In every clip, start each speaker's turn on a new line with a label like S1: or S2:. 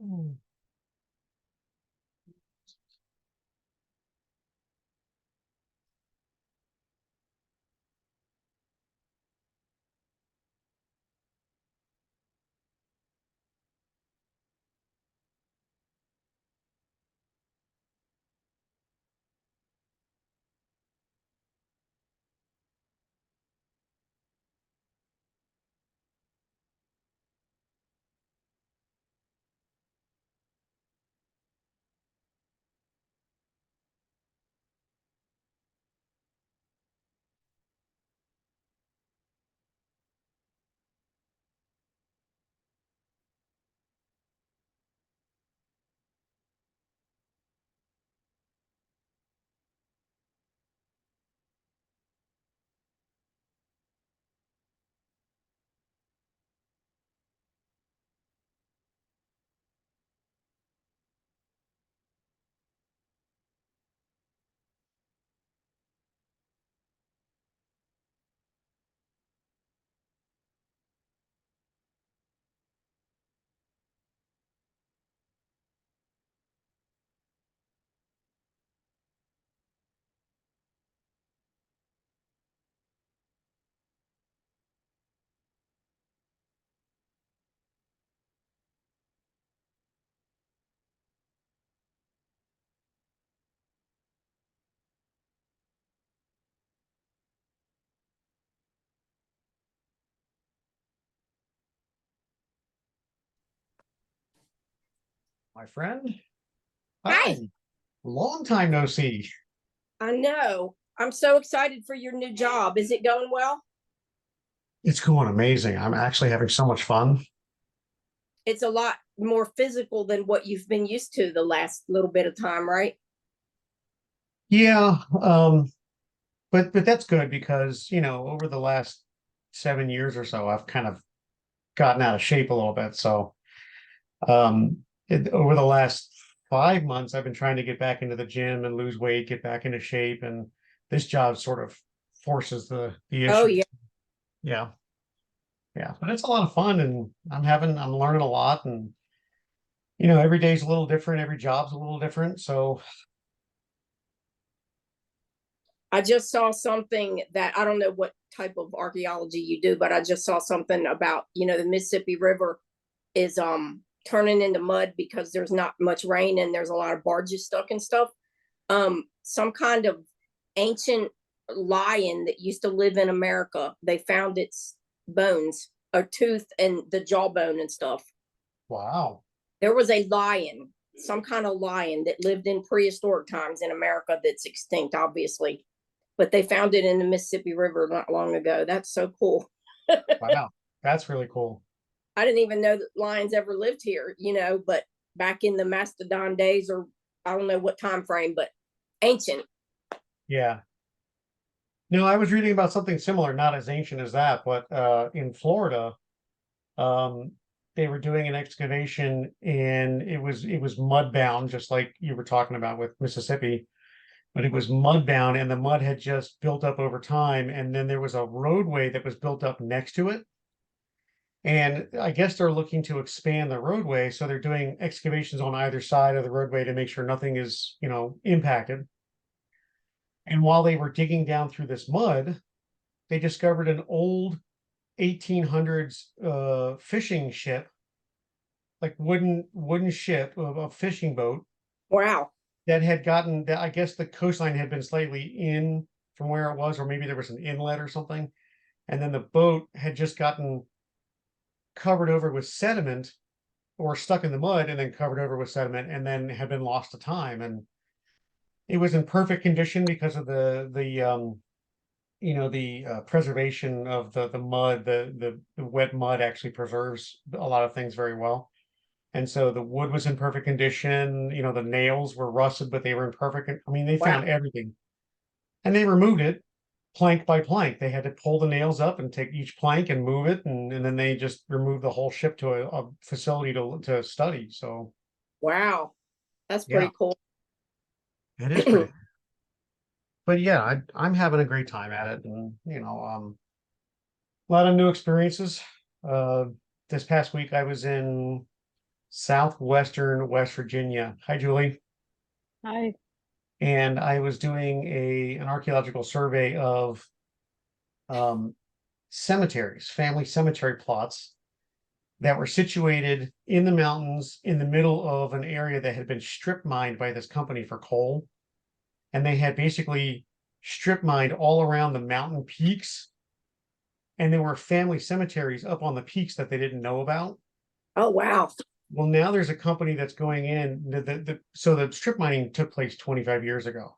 S1: Mm. My friend,
S2: Hi,
S1: hi. Long time no see.
S2: I know. I'm so excited for your new job. Is it going well?
S1: It's going amazing. I'm actually having so much fun.
S2: It's a lot more physical than what you've been used to the last little bit of time, right?
S1: Yeah, but that's good because, over the last 7 years or so, I've kind of gotten out of shape a little bit. So, over the last 5 months, I've been trying to get back into the gym and lose weight, get back into shape, and this job sort of forces the
S2: Oh,
S1: issue.
S2: yeah.
S1: Yeah, yeah, but it's a lot of fun, and I'm learning a lot, and every day's a little different, every job's a little different. So,
S2: I just saw something that I don't know what type of archaeology you do, but I just saw something about, the Mississippi River is turning into mud because there's not much rain and there's a lot of barges stuck and stuff. Some kind of ancient lion that used to live in America. They found its bones, a tooth, and the jawbone and stuff.
S1: wow.
S2: There was a lion, some kind of lion that lived in prehistoric times in America that's extinct, obviously. But they found it in the Mississippi River not long ago. That's so cool.
S1: Wow. That's really cool.
S2: I didn't even know that lions ever lived here, but back in the mastodon days, or I don't know what time frame, but ancient.
S1: Yeah. No, I was reading about something similar, not as ancient as that, but in Florida, um, they were doing an excavation and it was mud bound, just like you were talking about with Mississippi, but it was mud bound and the mud had just built up over time. And then there was a roadway that was built up next to it. And I guess they're looking to expand the roadway. So they're doing excavations on either side of the roadway to make sure nothing is, impacted. And while they were digging down through this mud, they discovered an old 1800s fishing ship, like wooden ship of a fishing boat
S2: Wow.
S1: that had gotten that. I guess the coastline had been slightly in from where it was, or maybe there was an inlet or something. And then the boat had just gotten covered over with sediment or stuck in the mud and then covered over with sediment and then had been lost to time. And it was in perfect condition because of the preservation of the mud. The wet mud actually preserves a lot of things very well. And so the wood was in perfect condition. The nails were rusted, but they were in perfect. I mean, they
S2: Wow.
S1: found everything, and they removed it plank by plank. They had to pull the nails up and take each plank and move it, and then they just removed the whole ship to a facility to study. So
S2: Wow. That's
S1: yeah,
S2: pretty cool.
S1: it is pretty. But yeah, I'm having a great time at it, and a lot of new experiences. Uh, this past week I was in southwestern West Virginia. Hi, Julie.
S3: Hi.
S1: And I was doing an archaeological survey of cemeteries, family cemetery plots that were situated in the mountains in the middle of an area that had been strip mined by this company for coal. And they had basically strip mined all around the mountain peaks. And there were family cemeteries up on the peaks that they didn't know about.
S2: Oh, wow.
S1: Well, now there's a company that's going in. So the strip mining took place 25 years ago.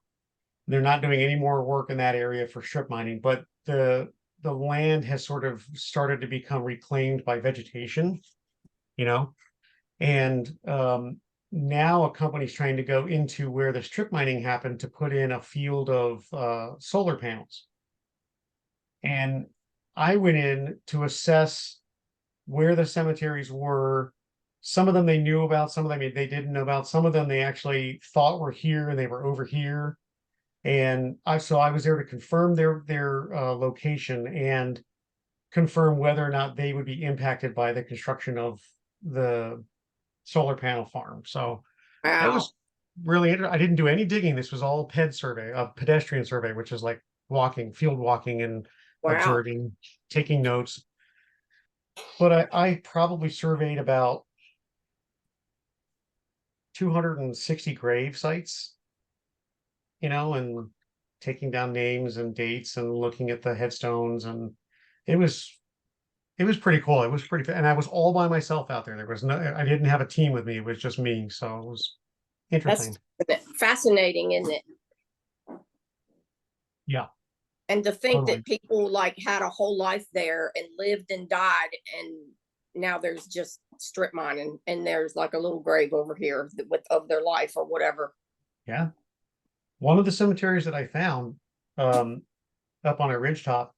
S1: They're not doing any more work in that area for strip mining, but the land has sort of started to become reclaimed by vegetation, you know, and now a company's trying to go into where the strip mining happened to put in a field of solar panels. And I went in to assess where the cemeteries were. Some of them they knew about, some of them they didn't know about, some of them they actually thought were here and they were over here. And I was there to confirm their location and confirm whether or not they would be impacted by the construction of the solar panel farm. So that
S2: Wow.
S1: was really interesting. I didn't do any digging. This was all PED survey, a pedestrian survey, which is like walking, field walking and
S2: Wow.
S1: observing, taking notes. But I probably surveyed about 260 grave sites, and taking down names and dates and looking at the headstones, and it was pretty cool. It was pretty, and I was all by myself out there. There was I didn't have a team with me. It was just me. So it was interesting.
S2: That's fascinating, isn't it?
S1: Yeah.
S2: And to think
S1: Totally.
S2: that people like had a whole life there and lived and died, and now there's just strip mining, and there's like a little grave over here of their life or whatever.
S1: Yeah. One of the cemeteries that I found up on a ridgetop,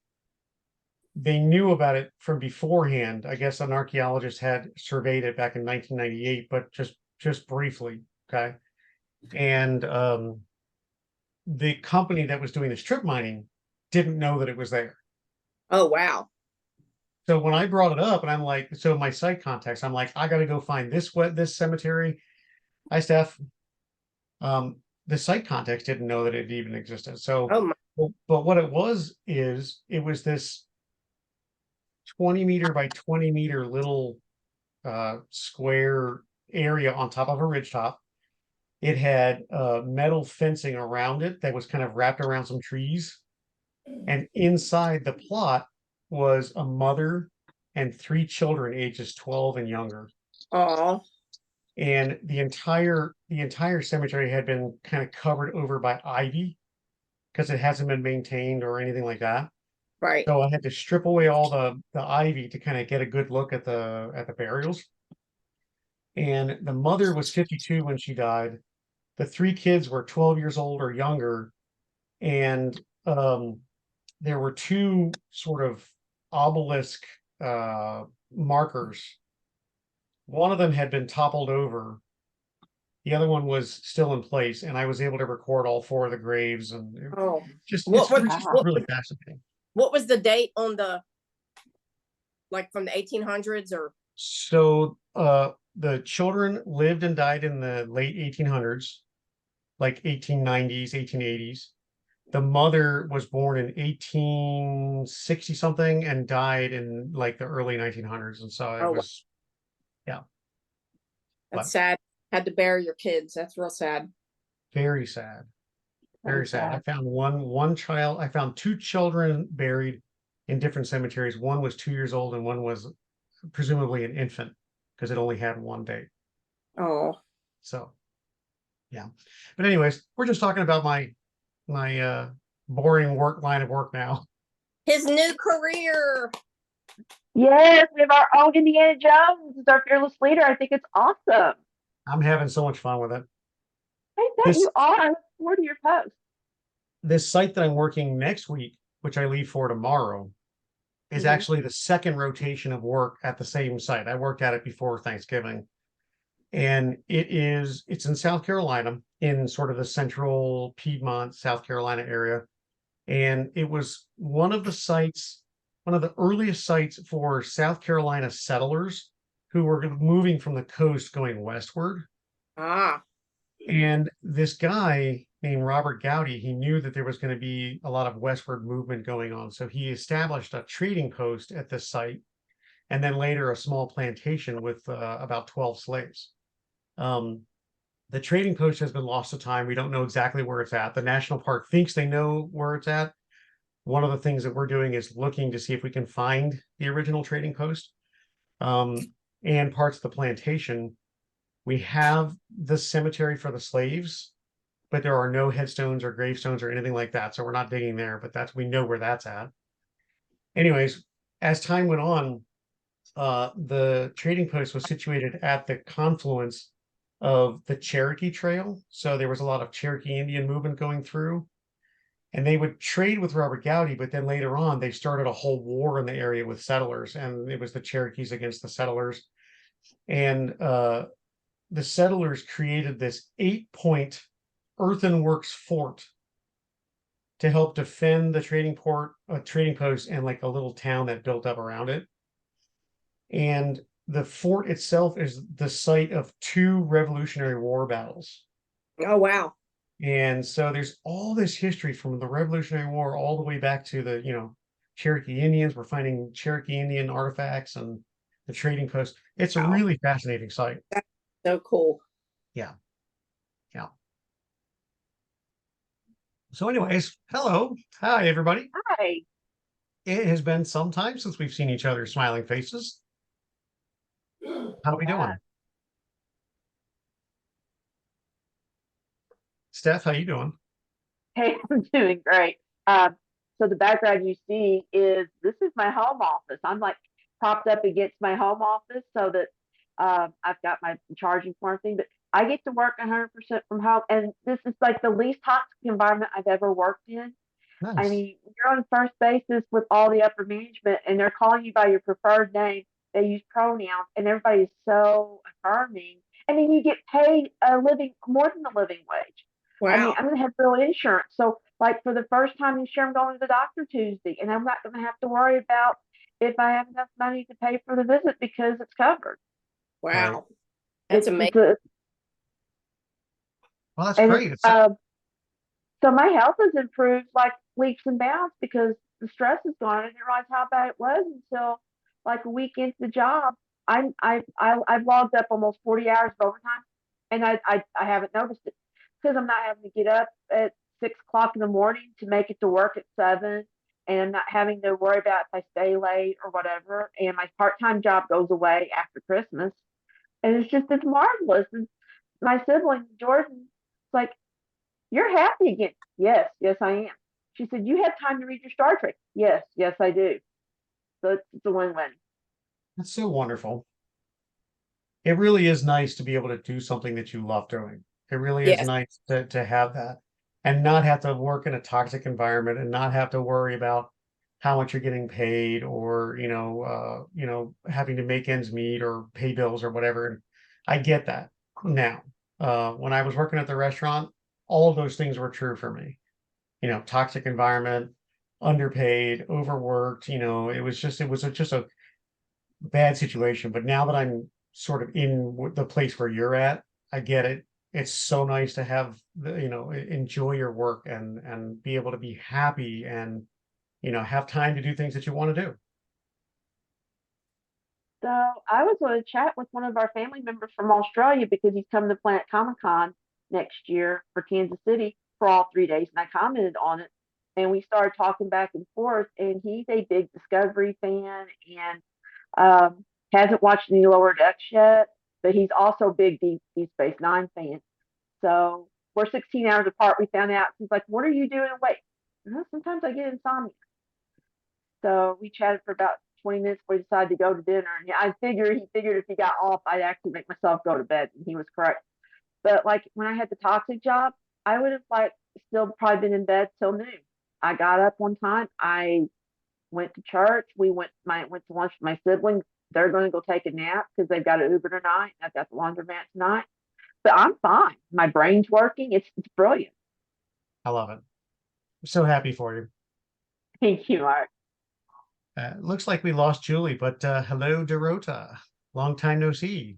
S1: they knew about it from beforehand. I guess an archaeologist had surveyed it back in 1998, but just briefly. Okay. And the company that was doing the strip mining didn't know that it was there.
S2: Oh, wow.
S1: So when I brought it up, and I'm like, so my site contacts, I'm like, I got to go find this cemetery. Hi, Steph. The site contacts didn't know that it even existed. So, but what it was this 20 meter by 20 meter little square area on top of a ridgetop. It had metal fencing around it that was kind of wrapped around some trees. And inside the plot was a mother and 3 children ages 12 and younger.
S2: Oh.
S1: And the entire cemetery had been kind of covered over by ivy because it hasn't been maintained or anything like that.
S2: Right.
S1: So I had to strip away all the ivy to kind of get a good look at the burials. And the mother was 52 when she died. The 3 kids were 12 years old or younger, and there were 2 sort of obelisk markers. One of them had been toppled over. The other one was still in place, and I was able to record all 4 of the graves, and it's really fascinating.
S2: What was the date on like from the 1800s or?
S1: So the children lived and died in the late 1800s, like 1890s, 1880s. The mother was born in 1860 something and died in like the early 1900s. And so it was, yeah.
S2: That's sad. Had to bury your kids. That's real sad.
S1: Very sad. Very sad. I found one child. I found 2 children buried in different cemeteries. One was 2 years old and one was presumably an infant because it only had 1 date.
S2: Oh.
S1: So, yeah. But anyways, we're just talking about my boring line of work now.
S2: His new career.
S3: Yes, we have our own Indiana Jones as our fearless leader. I think it's awesome.
S1: I'm having so much fun with it.
S3: I bet you are. I look forward to your post.
S1: This site that I'm working next week, which I leave for tomorrow, is actually the second rotation of work at the same site. I worked at it before Thanksgiving. And it's in South Carolina, in sort of the central Piedmont, South Carolina area. And it was one of the earliest sites for South Carolina settlers who were moving from the coast going westward.
S2: Ah,
S1: And this guy named Robert Gowdy, he knew that there was going to be a lot of westward movement going on. So he established a trading post at this site, and then later a small plantation with about 12 slaves. The trading post has been lost to time. We don't know exactly where it's at. The national park thinks they know where it's at. One of the things that we're doing is looking to see if we can find the original trading post and parts of the plantation. We have the cemetery for the slaves, but there are no headstones or gravestones or anything like that. So we're not digging there, but we know where that's at. Anyways, as time went on, the trading post was situated at the confluence of the Cherokee Trail. So there was a lot of Cherokee Indian movement going through. And they would trade with Robert Gowdy, but then later on, they started a whole war in the area with settlers, and it was the Cherokees against the settlers. And the settlers created this 8-point earthenworks fort to help defend the trading post, and like a little town that built up around it. And the fort itself is the site of 2 Revolutionary War battles.
S2: oh, wow.
S1: And so there's all this history from the Revolutionary War all the way back to the, Cherokee Indians. We're finding Cherokee Indian artifacts and the trading post. It's a
S2: Wow.
S1: really fascinating site.
S2: That's so cool.
S1: Yeah. Yeah. So anyways, hello. Hi, everybody.
S3: Hi.
S1: It has been some time since we've seen each other's smiling faces. How are we doing? Steph, how you doing?
S3: Hey, I'm doing great. So the background you see is this is my home office. I'm like propped up against my home office so that I've got my charging point thing, but I get to work 100% from home. And this is like the least toxic environment I've ever worked in. I
S1: Nice.
S3: mean, you're on first basis with all the upper management and they're calling you by your preferred name. They use pronouns and everybody is so affirming. And then you get paid a living more than the living wage. I mean,
S2: Wow.
S3: I'm going to have real insurance. So, like, for the first time this year, I'm going to the doctor Tuesday, and I'm not going to have to worry about if I have enough money to pay for the visit because it's covered.
S1: Right.
S2: Wow. That's amazing.
S1: Well, that's
S3: And
S1: great.
S3: so my health has improved like leaps and bounds because the stress is gone. I didn't realize how bad it was until like a week into the job. I've logged up almost 40 hours of overtime, and I haven't noticed it because I'm not having to get up at 6 o'clock in the morning to make it to work at 7, and I'm not having to worry about if I stay late or whatever. And my part-time job goes away after Christmas, and it's marvelous. And my sibling Jordan, it's like, you're happy again. Yes, yes, I am. She said, you have time to read your Star Trek. Yes, yes, I do. So it's a win-win.
S1: That's so wonderful. It really is nice to be able to do something that you love doing. It really is
S2: Yes.
S1: nice to have that and not have to work in a toxic environment and not have to worry about how much you're getting paid or, having to make ends meet or pay bills or whatever. And I get that now. When I was working at the restaurant, all of those things were true for me. Toxic environment, underpaid, overworked, it was just a bad situation. But now that I'm sort of in the place where you're at, I get it. It's so nice to have enjoy your work and be able to be happy and have time to do things that you want to do.
S3: So I was going to chat with one of our family members from Australia because he's coming to Planet Comic Con next year for Kansas City for all 3 days, and I commented on it, and we started talking back and forth. And he's a big Discovery fan and hasn't watched any Lower Decks yet, but he's also a big Deep Space Nine fan. So we're 16 hours apart. We found out. He's like, "What are you doing awake?" "Well, sometimes I get insomnia." So we chatted for about 20 minutes before we decided to go to dinner. And he figured if he got off, I'd actually make myself go to bed. And he was correct. But like when I had the toxic job, I would have like still probably been in bed till noon. I got up one time. I went to church. Went to lunch with my siblings. They're going to go take a nap because they've got an Uber tonight. I've got the laundromat tonight. But I'm fine. My brain's working. It's brilliant.
S1: I love it. I'm so happy for you.
S3: Thank you, Mark.
S1: Looks like we lost Julie, but hello, Dorota. Long time no see.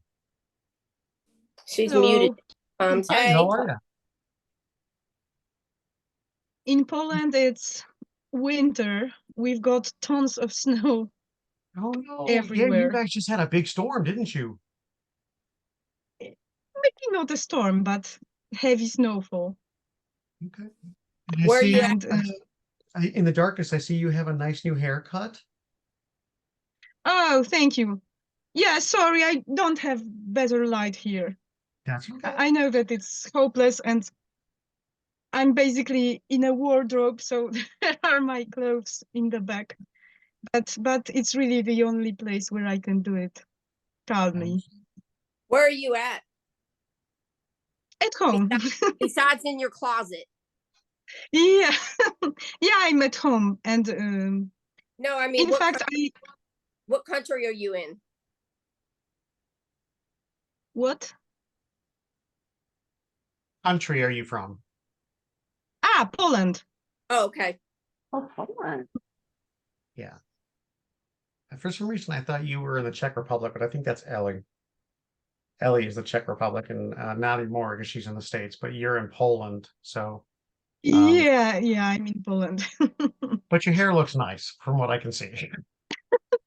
S2: She's
S4: Hello.
S2: muted.
S1: Hi,
S2: Tay.
S1: how are you?
S4: In Poland, it's winter. We've got tons of snow.
S1: Oh no. Yeah, you
S4: Everywhere.
S1: guys just had a big storm, didn't you?
S4: Maybe not a storm, but heavy snowfall.
S1: Okay. And I
S2: Where are
S1: see
S2: you at?
S4: And
S1: in the darkness, I see you have a nice new haircut.
S4: oh, thank you. Yeah, sorry, I don't have better light here.
S1: That's okay.
S4: I know that it's hopeless, and I'm basically in a wardrobe, so there are my clothes in the back. But it's really the only place where I can do it proudly.
S2: Where are you at?
S4: At home.
S2: Besides in your closet.
S4: Yeah, yeah, I'm at home, and
S2: No, I mean,
S4: in fact,
S2: what country are you in?
S4: what?
S1: Country are you from?
S4: Ah, Poland.
S2: Oh, okay.
S3: Oh, fun.
S1: Yeah. For some reason, I thought you were in the Czech Republic, but I think that's Ellie. Ellie is the Czech Republic, and not anymore because she's in the States. But you're in Poland, so.
S4: Yeah, I'm in Poland.
S1: But your hair looks nice, from what I can see.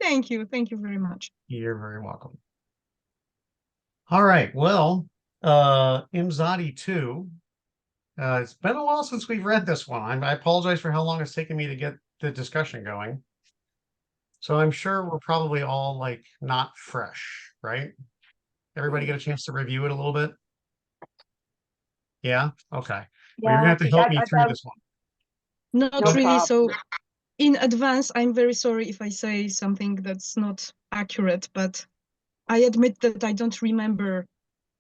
S4: Thank you very much.
S1: You're very welcome. All right. Well, Imzadi II. It's been a while since we've read this one. I apologize for how long it's taken me to get the discussion going. So I'm sure we're probably all like not fresh, right? Everybody get a chance to review it a little bit? Yeah? Okay. Well, you're gonna have to help me through this one.
S4: Not
S3: No
S4: really. So
S3: problem.
S4: in advance, I'm very sorry if I say something that's not accurate, but I admit that I don't remember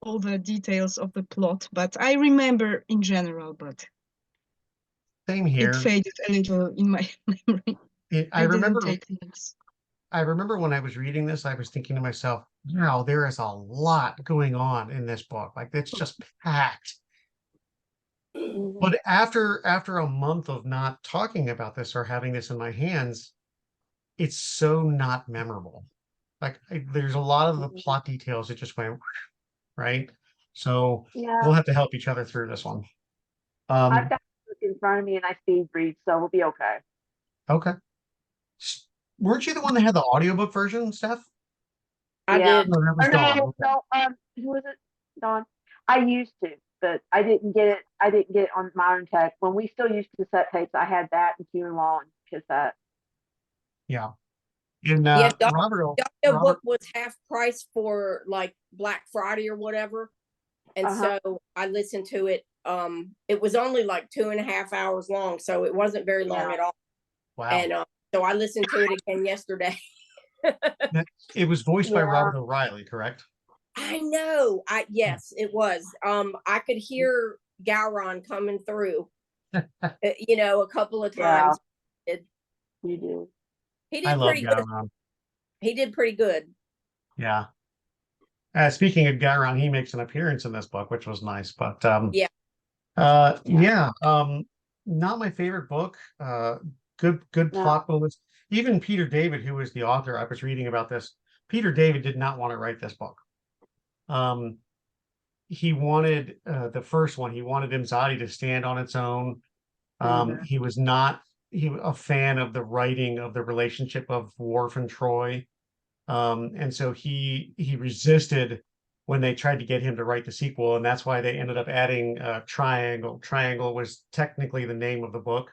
S4: all the details of the plot, but I remember in general, but
S1: Same
S4: it
S1: here.
S4: faded a little in my memory.
S1: I
S4: didn't
S1: remember
S4: take notes.
S1: I remember when I was reading this, I was thinking to myself, wow, there is a lot going on in this book. Like it's just packed.
S3: Mhm.
S1: But after a month of not talking about this or having this in my hands, it's so not memorable. Like there's a lot of the plot details that just went right. So
S3: Yeah,
S1: we'll have to help each other through this one.
S3: I've got a book in front of me and I speed read, so we'll be okay.
S1: Okay. Weren't you the one that had the audiobook version, Steph?
S2: I
S3: Yeah.
S2: did.
S1: No, that was
S3: Or
S1: Dawn.
S3: no,
S1: Okay.
S3: no, who was it? Dawn. I used to, but I didn't get it. I didn't get it on modern tech. When we still used cassette tapes, I had that and Q and Law and cassette.
S1: Yeah. And
S2: Yeah,
S1: Robert,
S2: the book was half price for like Black Friday or whatever. And
S3: Uh-huh.
S2: so I listened to it. It was only like 2.5 hours long, so it wasn't very long
S3: Yeah.
S2: at all.
S1: wow.
S2: And so I listened to it again yesterday.
S1: It was voiced by
S3: Yeah.
S1: Robert O'Reilly, correct?
S2: I know. Yes, it was. I could hear Gowron coming through, a couple of
S3: Yeah.
S2: times.
S3: You do.
S2: He
S1: I
S2: did
S1: love
S2: pretty good.
S1: Gowron.
S2: He did pretty good.
S1: Yeah. Speaking of Gowron, he makes an appearance in this book, which was nice. But
S2: Yeah.
S1: not my favorite book. Good
S3: No.
S1: plot bullets. Even Peter David, who is the author, I was reading about this. Peter David did not want to write this book. He wanted the first one. He wanted Imzadi to stand on its own. He was not a fan of the writing of the relationship of Worf and Troi. And so he resisted when they tried to get him to write the sequel, and that's why they ended up adding Triangle. Triangle was technically the name of the book,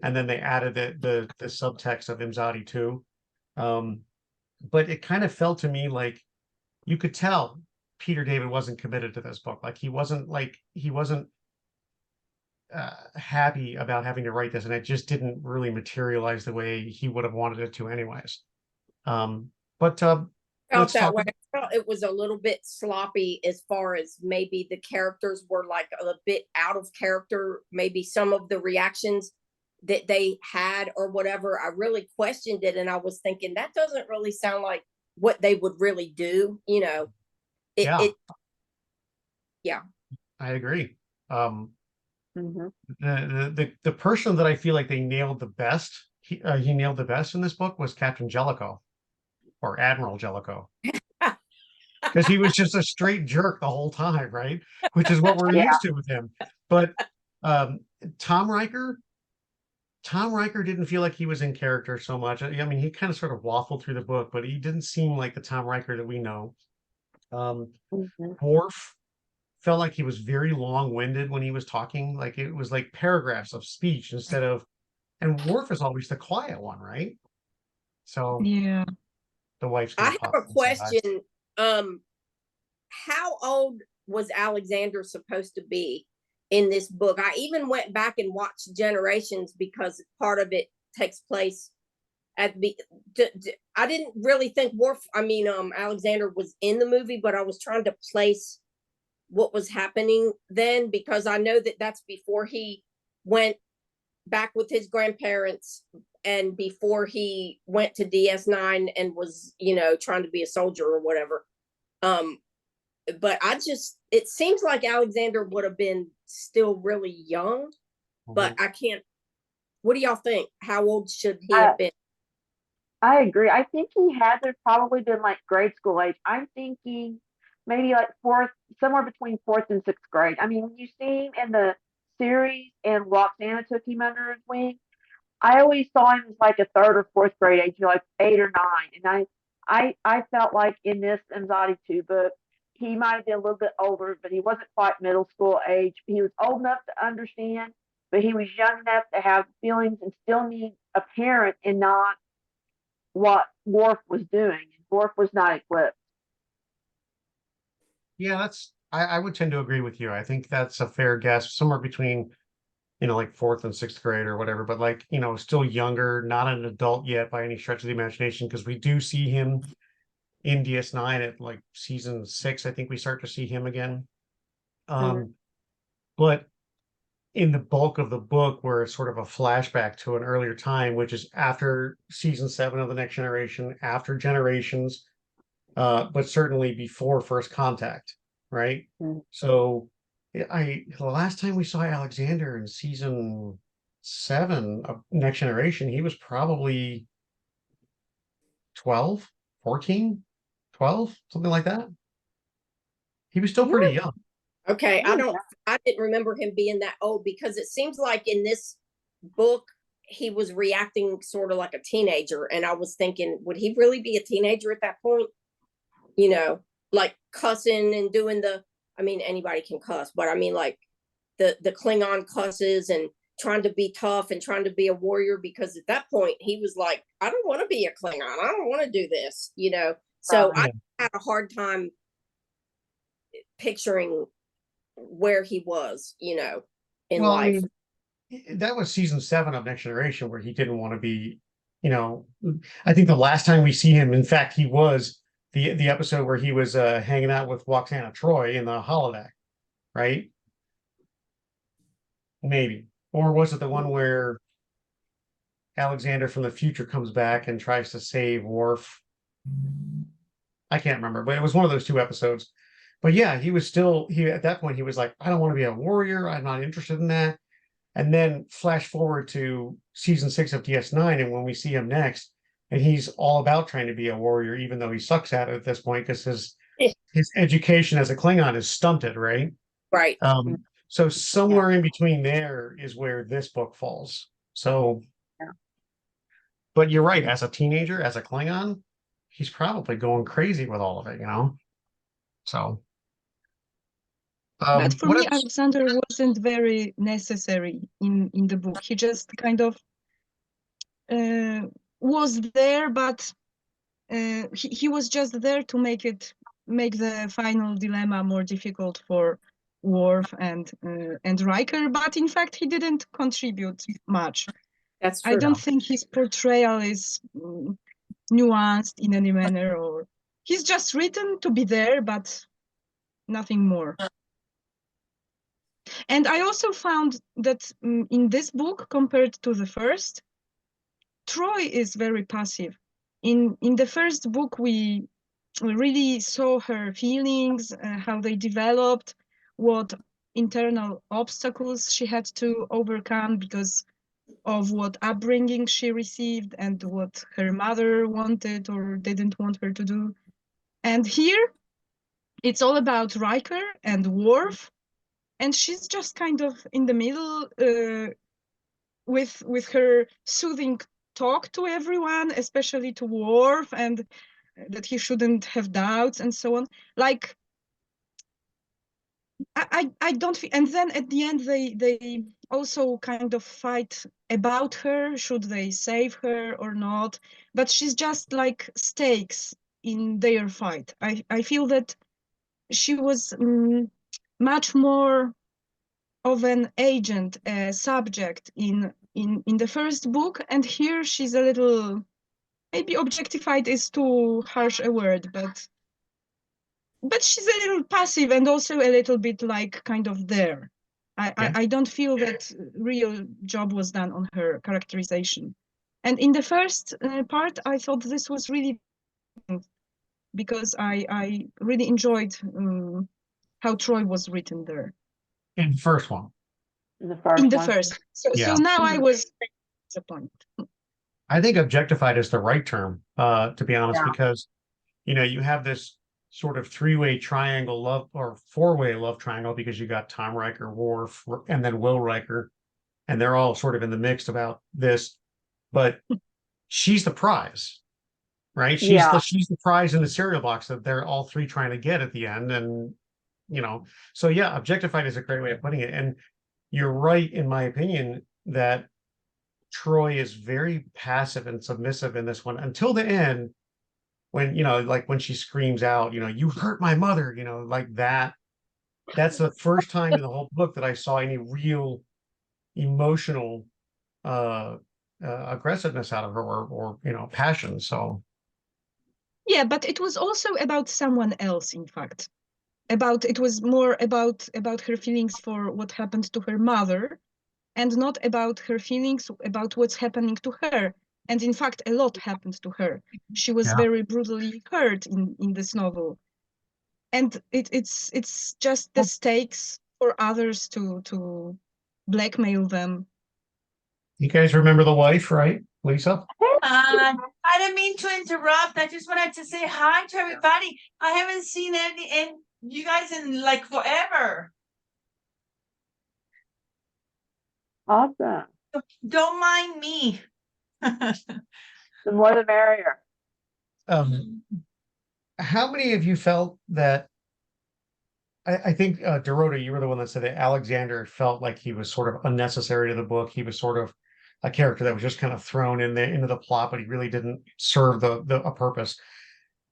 S1: and then they added the subtext of Imzadi II. But it kind of felt to me like you could tell Peter David wasn't committed to this book. Like he wasn't happy about having to write this, and it just didn't really materialize the way he would have wanted it to, anyways. But
S2: Felt
S1: let's
S2: that
S1: talk.
S2: way. I felt it was a little bit sloppy as far as maybe the characters were like a bit out of character. Maybe some of the reactions that they had or whatever, I really questioned it, and I was thinking that doesn't really sound like what they would really do.
S1: Yeah.
S2: Yeah.
S1: I agree.
S3: Mm-hmm.
S1: The person that I feel like they nailed the best, he nailed the best in this book was Captain Jellicoe, or Admiral Jellicoe. because he was just a straight jerk the whole time, right? Which is what we're
S3: Yeah.
S1: used to with him. But um, Tom Riker, Tom Riker didn't feel like he was in character so much. I mean, he kind of sort of waffled through the book, but he didn't seem like the Tom Riker that we know.
S3: Mhm.
S1: Worf felt like he was very long-winded when he was talking. Like it was like paragraphs of speech instead of, and Worf is always the quiet one, right? So
S4: Yeah.
S1: the wife's
S2: I
S1: gonna
S2: have
S1: pop
S2: a
S1: and say hi.
S2: question. How old was Alexander supposed to be in this book? I even went back and watched Generations because part of it takes place at the. I didn't really think Alexander was in the movie, but I was trying to place what was happening then because I know that that's before he went back with his grandparents and before he went to DS9 and was, trying to be a soldier or whatever. But it seems like Alexander would have been still really young, but I can't. What do y'all think? How old should he have been?
S3: I agree. I think he had to probably been like grade school age. I'm thinking maybe like somewhere between fourth and sixth grade. I mean, when you see him in the series and Roxana took him under his wing, I always saw him as like a third or fourth grade age, like 8 or 9. And I felt like in this Imzadi II book, he might have been a little bit older, but he wasn't quite middle school age. He was old enough to understand, but he was young enough to have feelings and still need a parent and not what Worf was doing. Worf was not equipped.
S1: Yeah, I would tend to agree with you. I think that's a fair guess, somewhere between, like fourth and sixth grade or whatever, but like, still younger, not an adult yet by any stretch of the imagination, because we do see him in DS9 at like season 6. I think we start to see him again. But in the bulk of the book, where it's sort of a flashback to an earlier time, which is after season 7 of the Next Generation, after Generations, but certainly before First Contact, right? So the last time we saw Alexander in season 7 of Next Generation, he was probably 12, 14, 12, something like that. He was still pretty young.
S2: Okay, I didn't remember him being that old because it seems like in this book he was reacting sort of like a teenager, and I was thinking, would he really be a teenager at that point? Like cussing and doing anybody can cuss, but I mean like the Klingon cusses and trying to be tough and trying to be a warrior, because at that point he was like, I don't want to be a Klingon. I don't want to do this, So I had a hard time picturing where he was, in
S1: Well,
S2: life.
S1: I mean, that was season 7 of Next Generation where he didn't want to be, I think the last time we see him, in fact, he was the episode where he was hanging out with Waxana Troi in the holodeck, right? Maybe. Or was it the one where Alexander from the future comes back and tries to save Worf? I can't remember, but it was one of those 2 episodes. But yeah, he at that point he was like, I don't want to be a warrior. I'm not interested in that. And then flash forward to season 6 of DS9, and when we see him next, and he's all about trying to be a warrior, even though he sucks at it at this point because his education as a Klingon is stunted, right?
S2: Right.
S1: So somewhere in between there is where this book falls. So, but you're right. As a teenager, as a Klingon, he's probably going crazy with all of it, So,
S4: But for
S1: what
S4: me,
S1: else?
S4: Alexander wasn't very necessary in the book. He just kind of was there, but he was just there to make the final dilemma more difficult for Worf and Riker. But in fact, he didn't contribute much.
S2: That's true.
S4: I don't think his portrayal is nuanced in any manner, or he's just written to be there, but nothing more. And I also found that in this book, compared to the first, Troi is very passive. In the first book, we really saw her feelings, how they developed, what internal obstacles she had to overcome because of what upbringing she received and what her mother wanted or didn't want her to do. And here, It's all about Riker and Worf, and she's just kind of in the middle with her soothing talk to everyone, especially to Worf, and that he shouldn't have doubts and so on. Like, I don't feel, and then at the end they also kind of fight about her, should they save her or not, but she's just like stakes in their fight. I feel that she was much more of an agent, a subject in the first book, and here she's a little, maybe objectified is too harsh a word, but she's a little passive and also a little bit like kind of there. I don't feel that real job was done on her characterization. And in the first part, I thought this was really, because I really enjoyed how Troi was written there.
S1: In the first one.
S3: The first
S4: In the
S3: one.
S4: first. So
S1: Yeah.
S4: now I was disappointed.
S1: I think objectified is the right term, to be honest,
S3: Yeah.
S1: because, you know, you have this sort of three-way triangle love, or four-way love triangle, because you got Tom Riker, Worf, and then Will Riker, and they're all sort of in the mix about this, but she's the prize, right? She's the prize in the cereal box that they're all three trying to get at the end. And, you know, so yeah, objectified is a great way of putting it. And you're right, in my opinion, that Troi is very passive and submissive in this one until the end, when, you know, like when she screams out, you know, "You hurt my mother," you know, like that. That's the first time in the whole book that I saw any real emotional aggressiveness out of her, or you know, passion. So
S4: Yeah, but it was also about someone else, in fact. It was more about her feelings for what happened to her mother, and not about her feelings about what's happening to her. And in fact, a lot happened to her. She was
S1: yeah,
S4: very brutally hurt in this novel. And it's just the stakes for others to blackmail them.
S1: you guys remember the wife, right, Lisa?
S5: I didn't mean to interrupt. I just wanted to say hi to everybody. I haven't seen you guys in like forever.
S3: Awesome.
S5: Don't mind me.
S3: The more the merrier.
S1: How many of you felt that? I think Dorota, you were the one that said that Alexander felt like he was sort of unnecessary to the book. He was sort of a character that was just kind of thrown in there into the plot, but he really didn't serve a purpose.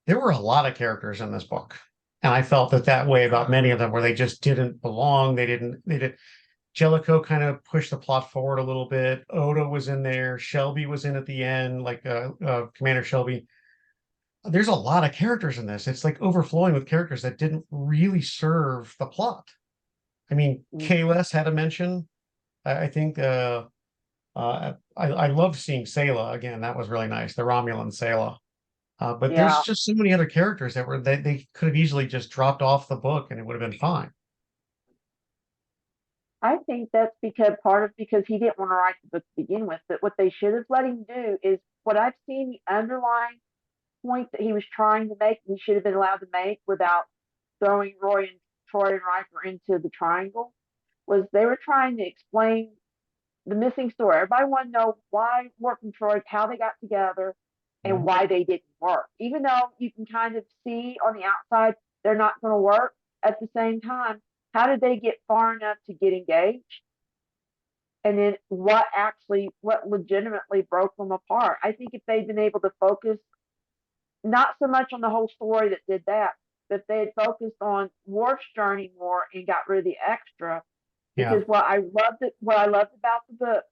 S1: There were a lot of characters in this book, and I felt that way about many of them, where they just didn't belong. They did. Jellicoe kind of pushed the plot forward a little bit. Odo was in there. Shelby was in at the end, like Commander Shelby. There's a lot of characters in this. It's like overflowing with characters that didn't really serve the plot. I mean, Kahless had a mention. I think I love seeing Sayla again. That was really nice. The Romulan Sayla. But there's just so many other characters that they could have easily just dropped off the book and it would have been fine.
S3: I think that's because he didn't want to write the book to begin with. But what they should have let him do is what I've seen, the underlying point that he was trying to make, he should have been allowed to make without throwing Troi and Riker into the triangle, was they were trying to explain the missing story. Everybody wanted to know why Worf and Troi, how they got together, and why they didn't work. Even though you can kind of see on the outside they're not going to work, at the same time, how did they get far enough to get engaged? And then what legitimately broke them apart? I think if they'd been able to focus not so much on the whole story that did that, but they had focused on Worf's journey more and got rid of the extra. Because what I loved about the book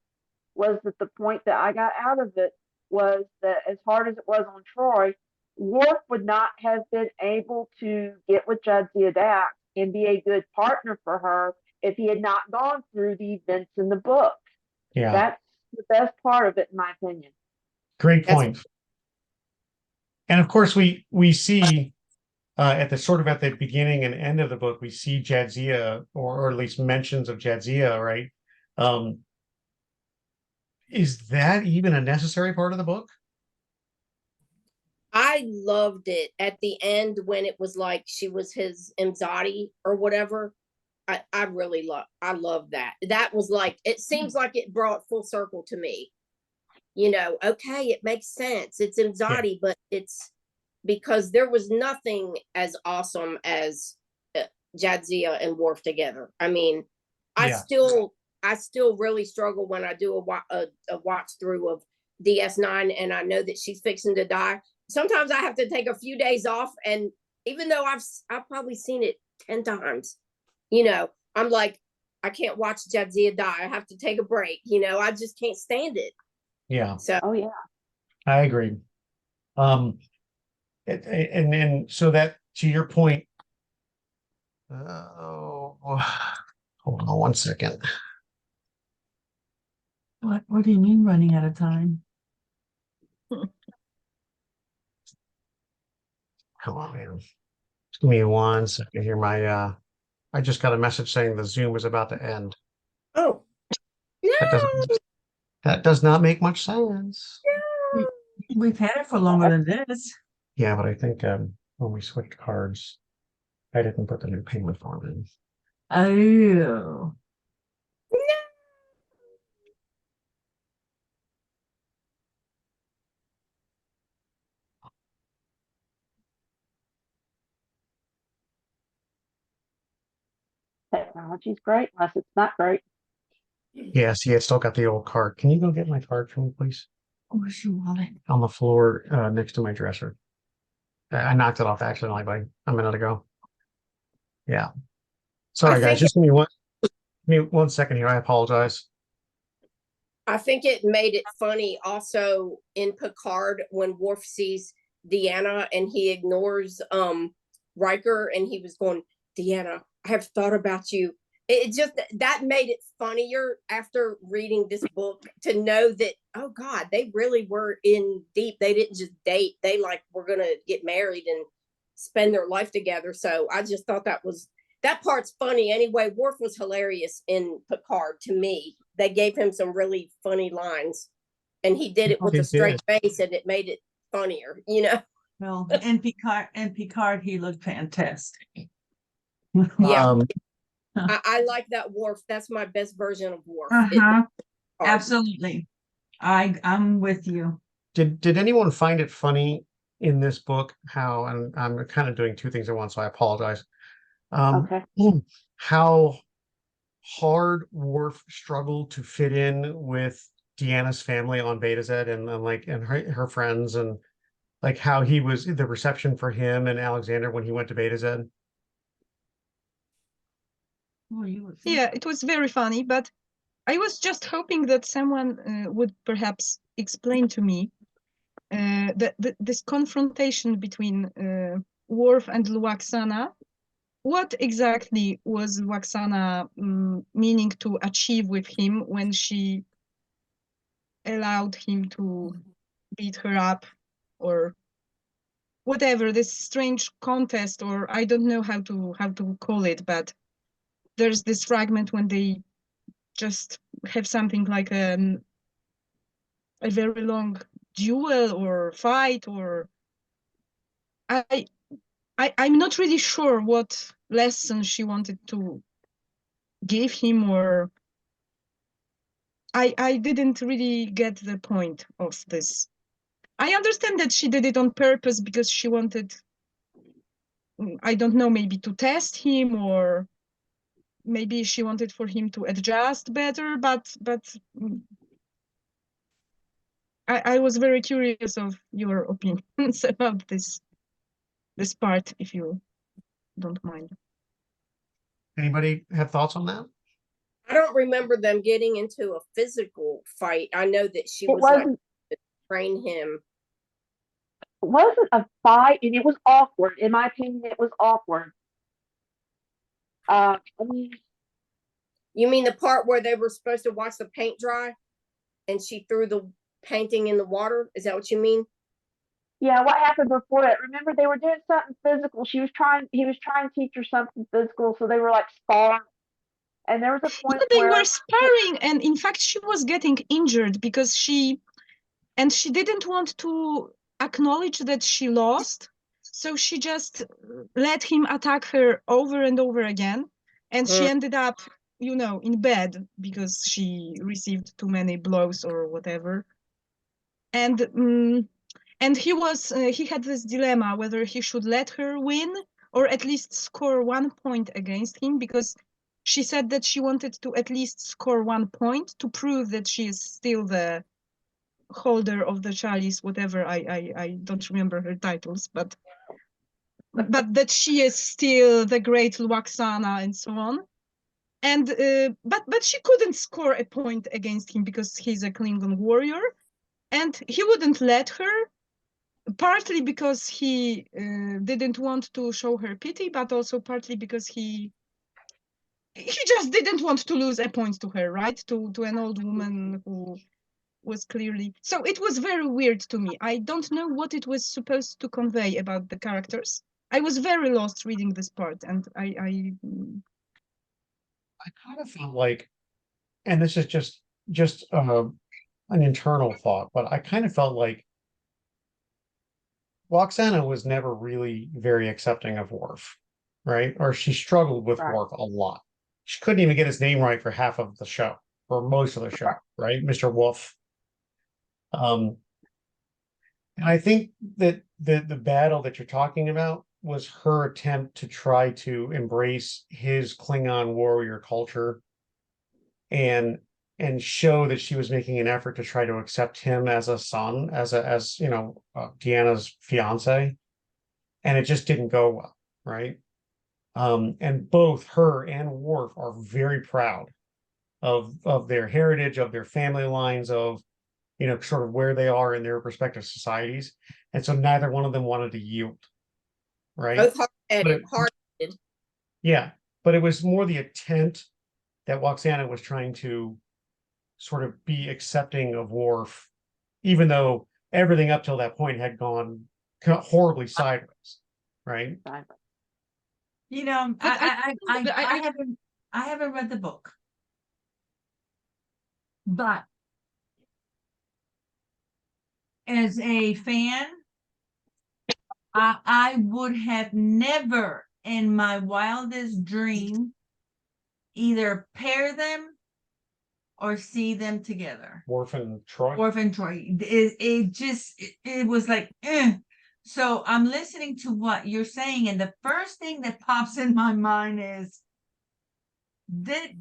S3: was that the point that I got out of it was that as hard as it was on Troi, Worf would not have been able to get with Jadzia Dax and be a good partner for her if he had not gone through the events in the book.
S1: Yeah.
S3: That's the best part of it, in my opinion.
S1: Great point. And of course, we see at the beginning and end of the book, we see Jadzia, or at least mentions of Jadzia, right? Is that even a necessary part of the book?
S2: I loved it at the end when it was like she was his Imzadi or whatever. I really love that. That was like, it seems like it brought full circle to me. You know, okay, it makes sense. It's Imzadi, but it's because there was nothing as awesome as Jadzia and Worf together. I mean, I
S1: Yeah.
S2: still really struggle when I do a watch through of DS9 and I know that she's fixing to die. Sometimes I have to take a few days off, and even though I've probably seen it 10 times, you know, I'm like, I can't watch Jadzia die. I have to take a break. You know, I just can't stand it.
S1: Yeah,
S2: So
S3: Oh yeah.
S1: I agree. And then so that to your point, hold on 1 second.
S5: What do you mean running out of time?
S1: Come on, man. Just give me 1 second here. I just got a message saying the Zoom is about to end.
S2: oh
S1: That doesn't that does not make much sense.
S5: We've had it for longer than this.
S1: Yeah, but I think when we switched cards, I didn't put the new payment form in.
S5: Oh.
S3: Technology's great unless it's not great.
S1: Yeah, see, it's still got the old card. Can you go get my card for me, please?
S5: Where's your wallet?
S1: On the floor next to my dresser. I knocked it off accidentally by a minute ago. Yeah. Sorry,
S2: I
S1: guys.
S2: think
S1: Just give me 1 second here. I apologize.
S2: I think it made it funny also in Picard when Worf sees Deanna and he ignores Riker and he was going, Deanna, I have thought about you. It just that made it funnier after reading this book to know that, oh God, they really were in deep. They didn't just date. They like were gonna get married and spend their life together. So I just thought that part's funny. Anyway, Worf was hilarious in Picard to me. They gave him some really funny lines and he did it with
S1: He
S2: a straight
S1: did.
S2: face and it made it funnier, you know?
S5: Well, and Picard, he looked fantastic.
S2: Yeah.
S1: Um,
S2: I like that Worf. That's my best version of Worf.
S5: Uh-huh. Absolutely. I'm with you.
S1: did anyone find it funny in this book how, and I'm kind of doing two things at once, so I apologize.
S3: Okay.
S1: How hard Worf struggled to fit in with Deanna's family on Beta Z and her friends, and like how he was the reception for him and Alexander when he went to Beta Z.
S5: Well, you would
S4: Yeah, it was very funny, but I was just hoping that someone would perhaps explain to me this confrontation between Worf and Luoxana. What exactly was Luoxana meaning to achieve with him when she allowed him to beat her up, or whatever, this strange contest, or I don't know how to call it, but there's this fragment when they just have something like a very long duel or fight, or I'm not really sure what lesson she wanted to give him, or I didn't really get the point of this. I understand that she did it on purpose because she wanted, I don't know, maybe to test him, or maybe she wanted for him to adjust better, but I was very curious of your opinions about this part, if you don't mind.
S1: Anybody have thoughts on that?
S2: I don't remember them getting into a physical fight. I know that she
S3: It
S2: was like
S3: wasn't
S2: to train him.
S3: a fight, and it was awkward. In my opinion, it was awkward. I mean,
S2: You mean the part where they were supposed to watch the paint dry and she threw the painting in the water? Is that what you mean?
S3: yeah, what happened before that? Remember, they were doing something physical. He was trying to teach her something physical, so they were like sparring. And there was a point
S4: No, they
S3: where
S4: were sparring, and in fact, she was getting injured because she didn't want to acknowledge that she lost. So she just let him attack her over and over again. And she ended up, you know, in bed because she received too many blows or whatever. And he had this dilemma whether he should let her win or at least score 1 point against him, because she said that she wanted to at least score 1 point to prove that she is still the holder of the chalice, whatever. I don't remember her titles, but that she is still the great Luoxana and so on. And but she couldn't score a point against him because he's a Klingon warrior, and he wouldn't let her, partly because he didn't want to show her pity, but also partly because he just didn't want to lose a point to her, right? To an old woman who was clearly. So it was very weird to me. I don't know what it was supposed to convey about the characters. I was very lost reading this part, and I
S1: kind of felt like, and this is just an internal thought, but I kind of felt like Roxana was never really very accepting of Worf, right? Or she struggled with
S3: Right.
S1: Worf a lot. She couldn't even get his name right for half of the show, or most of the show, right? Mr. Wolf. And I think that the battle that you're talking about was her attempt to try to embrace his Klingon warrior culture and show that she was making an effort to try to accept him as a son, as you know, Deanna's fiance, and it just didn't go well, right? And both her and Worf are very proud of their heritage, of their family lines, of, you know, sort of where they are in their respective societies, and so neither one of them wanted to yield, right?
S2: Both
S1: But
S2: hard-headed,
S1: it-
S2: hard-headed.
S1: Yeah, but it was more the attempt that Waxana was trying to sort of be accepting of Worf, even though everything up till that point had gone horribly sideways, right?
S5: You know,
S4: But
S5: I haven't read the book, but as a fan, I would have never in my wildest dream either pair them or see them together.
S1: Worf and Troi.
S5: Worf and Troi. It was like, So I'm listening to what you're saying, and the first thing that pops in my mind is but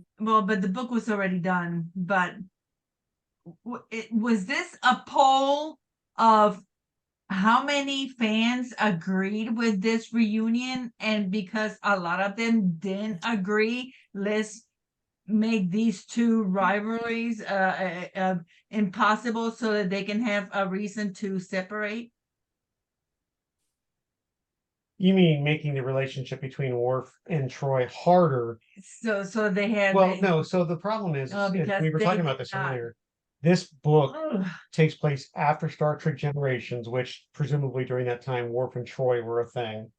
S5: the book was already done, but was this a poll of how many fans agreed with this reunion? And because a lot of them didn't agree, let's make these two rivalries impossible so that they can have a reason to separate.
S1: You mean making the relationship between Worf and Troi harder?
S5: So they had.
S1: Well, no. So the problem is,
S5: because
S1: we were talking about this earlier. This book takes place after Star Trek Generations, which presumably during that time Worf and Troi were a thing.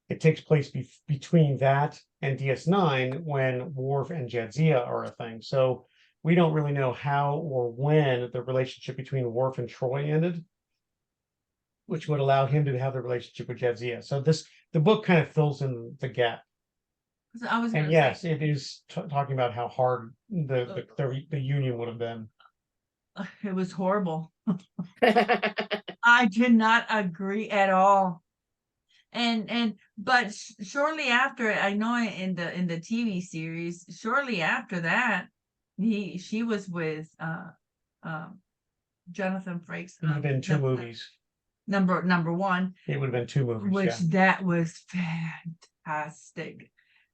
S1: It takes place between that and DS9 when Worf and Jadzia are a thing. So we don't really know how or when the relationship between Worf and Troi ended, which would allow him to have the relationship with Jadzia. So the book kind of fills in the gap.
S5: I was
S1: And yes, it is talking about how hard the union would have been.
S5: It was horrible. I did not agree at all. But shortly after, I know in the TV series, shortly after that, she was with Jonathan Frakes.
S1: It would have been two movies.
S5: Number one.
S1: It would have been two movies.
S5: Which that was fantastic.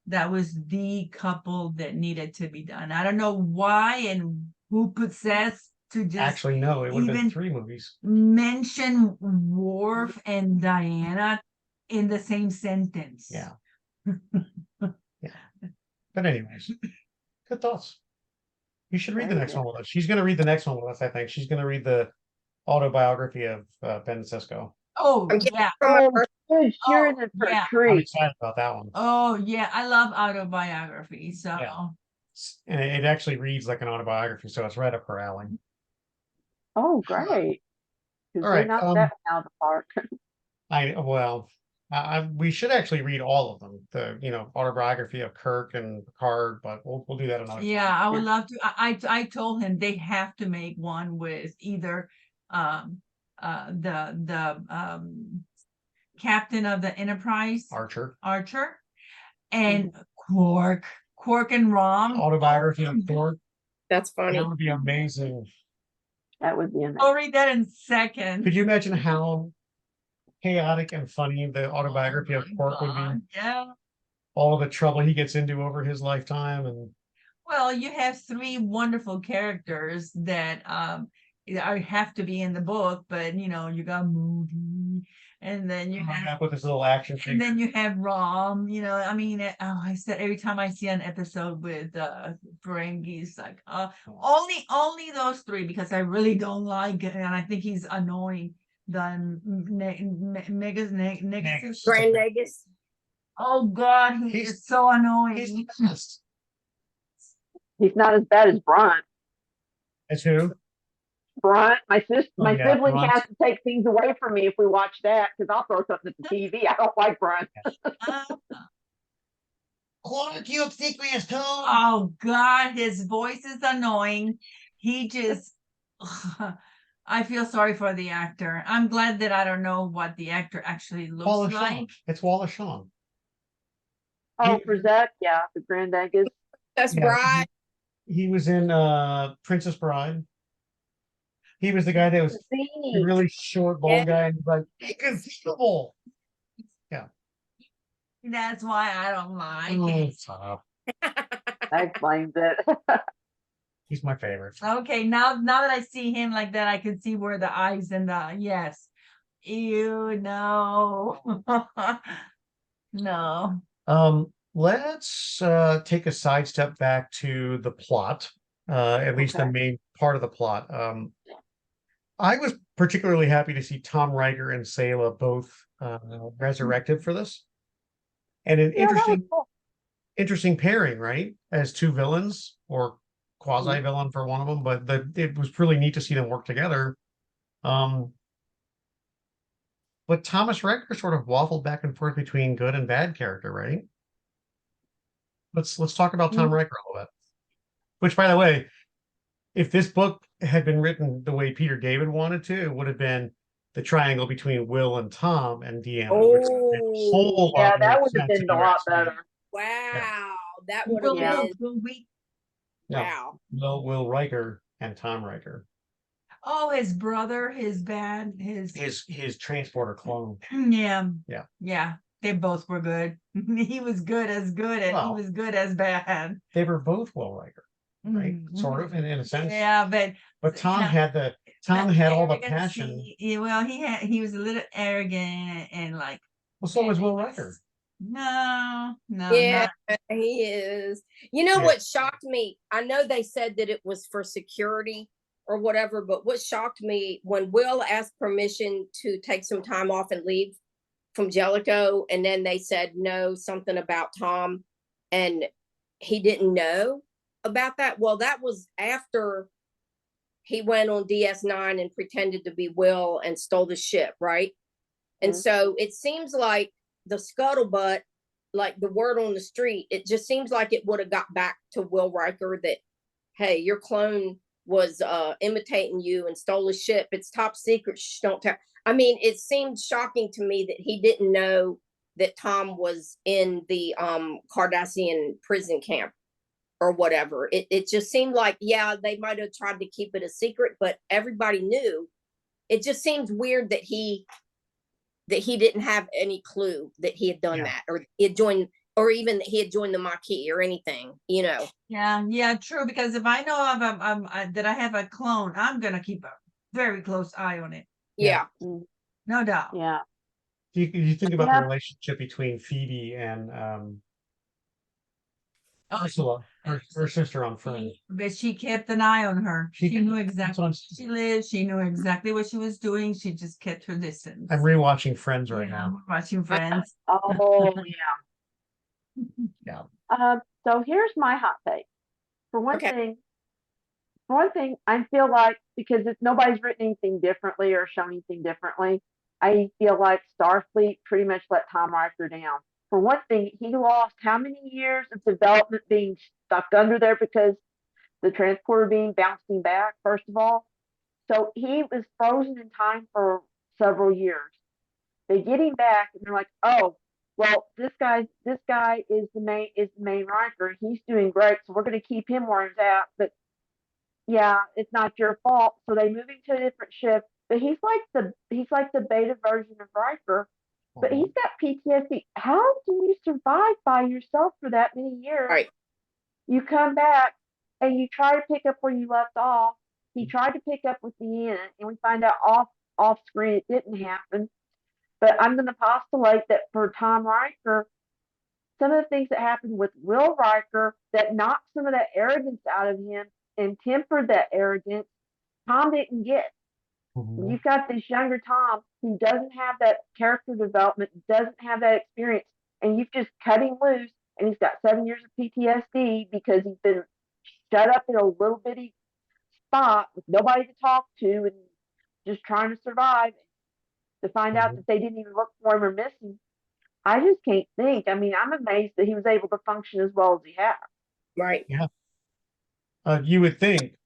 S5: That was the couple that needed to be done. I don't know why and who possessed to just
S1: actually no, it would have been three movies.
S5: Mention Worf and Deanna in the same sentence.
S1: Yeah. Yeah. But anyways, good thoughts. You should read the next one with us. She's going to read the next one with us, I think. She's going to read the autobiography of Ben Sisko.
S5: Oh, yeah.
S3: You're in for a treat.
S1: I'm excited about that one.
S5: Oh, yeah. I love autobiography. So.
S1: Yeah. And it actually reads like an autobiography, so it's right up her alley.
S3: Oh, great. because
S1: All
S3: they
S1: right,
S3: knocked that one out of the park.
S1: we should actually read all of them. The autobiography of Kirk and Picard, but we'll do that another time.
S5: Yeah, I would
S3: Yeah.
S5: love to. I told him they have to make one with either the captain of the Enterprise,
S1: Archer.
S5: And Quark and Rom.
S1: Autobiography of Quark.
S2: That's funny.
S1: That would be amazing.
S3: That would be amazing.
S5: I'll read that in second.
S1: Could you imagine how chaotic and funny the autobiography of Quark would be?
S5: God, yeah.
S1: All the trouble he gets into over his lifetime, and
S5: Well, you have three wonderful characters that have to be in the book, but you got Moody, and then you
S1: coming
S5: have
S1: up with this little action
S5: and
S1: figure.
S5: then you have Rom. I mean, I said every time I see an episode with Ferengis, like only those three, because I really don't like it, and I think he's annoying. The Negus.
S2: Grand Negus.
S5: Oh God, he
S1: He's-
S5: is so annoying.
S1: He's the best.
S3: He's not as bad as Brunt.
S1: As who?
S3: Brunt, my
S1: Oh, yeah,
S3: sibling
S1: Brunt.
S3: has to take things away from me if we watch that because I'll throw something at the TV. I don't like Brunt.
S1: Quark, you obsequious too.
S5: Oh God, his voice is annoying. He just I feel sorry for the actor. I'm glad that I don't know what the actor actually looks
S1: Wallace
S5: like.
S1: Shawn. It's Wallace Shawn.
S3: Oh,
S1: He-
S3: for Zach, yeah, the Grand Negus.
S2: That's
S1: Yeah,
S2: right.
S1: He was in Princess Bride. He was the guy that was the
S3: See,
S1: really short, bald
S2: Yeah.
S1: guy, and he's like, inconceivable.
S5: That's why I don't like
S1: Oh,
S5: it.
S1: stop.
S3: that explains it.
S1: He's my favorite.
S5: Okay, now that I see him like that, I can see where the eyes and the yes. Ew, no. No.
S1: Let's take a sidestep back to the plot, at least the
S3: Okay.
S1: main part of the plot. I was particularly happy to see Tom Riker and Sayla both resurrected for this, and an
S3: Yeah, that was cool.
S1: interesting pairing, right? As two villains, or quasi-villain for one of them, but it was really neat to see them work together. But Thomas Riker sort of waffled back and forth between good and bad character, right? Let's talk about Tom Riker a little bit. Which, by the way, if this book had been written the way Peter David wanted to, it would have been the triangle between Will and Tom and Deanna. which would have made a whole
S3: Yeah,
S1: lot
S3: that
S1: more
S3: would have
S1: sense
S3: been
S1: in
S3: a
S1: your
S3: lot
S1: explanation.
S3: better.
S2: Wow. That would have
S3: Yeah.
S2: been
S1: No,
S2: wow.
S1: Will Riker and Tom Riker.
S5: Oh, his brother, his
S1: His transporter clone.
S5: yeah.
S1: Yeah.
S5: Yeah. They both were good. He was good, and
S1: Well,
S5: he was good as bad.
S1: They were both Will Riker, right?
S5: Mhm.
S1: Sort of, in a sense.
S5: Yeah, but
S1: Had all the passion.
S5: Yeah, well, he was a little arrogant and like.
S1: Well, so was Will Riker.
S5: No,
S2: Yeah, he is. You know
S1: Yeah.
S2: what shocked me? I know they said that it was for security or whatever, but what shocked me when Will asked permission to take some time off and leave from Jellicoe, and then they said no, something about Tom, and he didn't know about that. Well, that was after he went on DS9 and pretended to be Will and stole the ship, right? And
S3: Mhm.
S2: so it seems like the scuttlebutt, like the word on the street, it just seems like it would have got back to Will Riker that, hey, your clone was imitating you and stole a ship. It's top secret. Shh, don't tell. I mean, it seemed shocking to me that he didn't know that Tom was in the Cardassian prison camp or whatever. It just seemed like, yeah, they might have tried to keep it a secret, but everybody knew. It just seems weird that he didn't have any clue that he had done
S1: Yeah.
S2: that, or he had joined, or even that he had joined the Maquis or anything, you know.
S5: Yeah, true. Because if I know that I have a clone, I'm gonna keep a very close eye on it.
S1: Yeah.
S2: Yeah.
S5: No doubt.
S3: Yeah.
S1: You think about
S3: Yeah.
S1: the relationship between Phoebe and
S5: Oh,
S1: Ursula, her sister on Friends.
S5: But she kept an eye on her.
S1: She
S5: She
S1: did.
S5: knew
S1: That's
S5: exactly
S1: what
S5: where she lived. She knew exactly what she was doing. She just kept her distance.
S1: I'm rewatching Friends right
S5: Yeah,
S1: now.
S5: we're watching Friends.
S3: Oh, yeah.
S1: Yeah.
S3: So here's my hot take. For one
S2: Okay.
S3: thing, For one thing, I feel like because if nobody's written anything differently or shown anything differently, I feel like Starfleet pretty much let Tom Riker down. For one thing, he lost how many years of development being stuck under there because the transporter beam bounced him back, first of all. So he was frozen in time for several years. They get him back and they're like, oh, well, this guy is the main Riker. He's doing great, so we're gonna keep him where he's at. But yeah, it's not your fault. So they move him to a different ship. But he's like the beta version of Riker. But he's got PTSD. How do you survive by yourself for that many years?
S2: Right.
S3: You come back and you try to pick up where you left off. He tried to pick up with Deanna, and we find out off screen it didn't happen. But I'm going to postulate that for Tom Riker, some of the things that happened with Will Riker that knocked some of that arrogance out of him and tempered that arrogance, Tom didn't get.
S1: Mhm.
S3: You've got this younger Tom who doesn't have that character development, doesn't have that experience, and you've just cut him loose, and he's got 7 years of PTSD because he's been shut up in a little bitty spot with nobody to talk to and just trying to survive. To find out that they didn't even look for him or miss him, I just can't think. I mean, I'm amazed that he was able to function as well as he has.
S2: Right.
S1: You would think,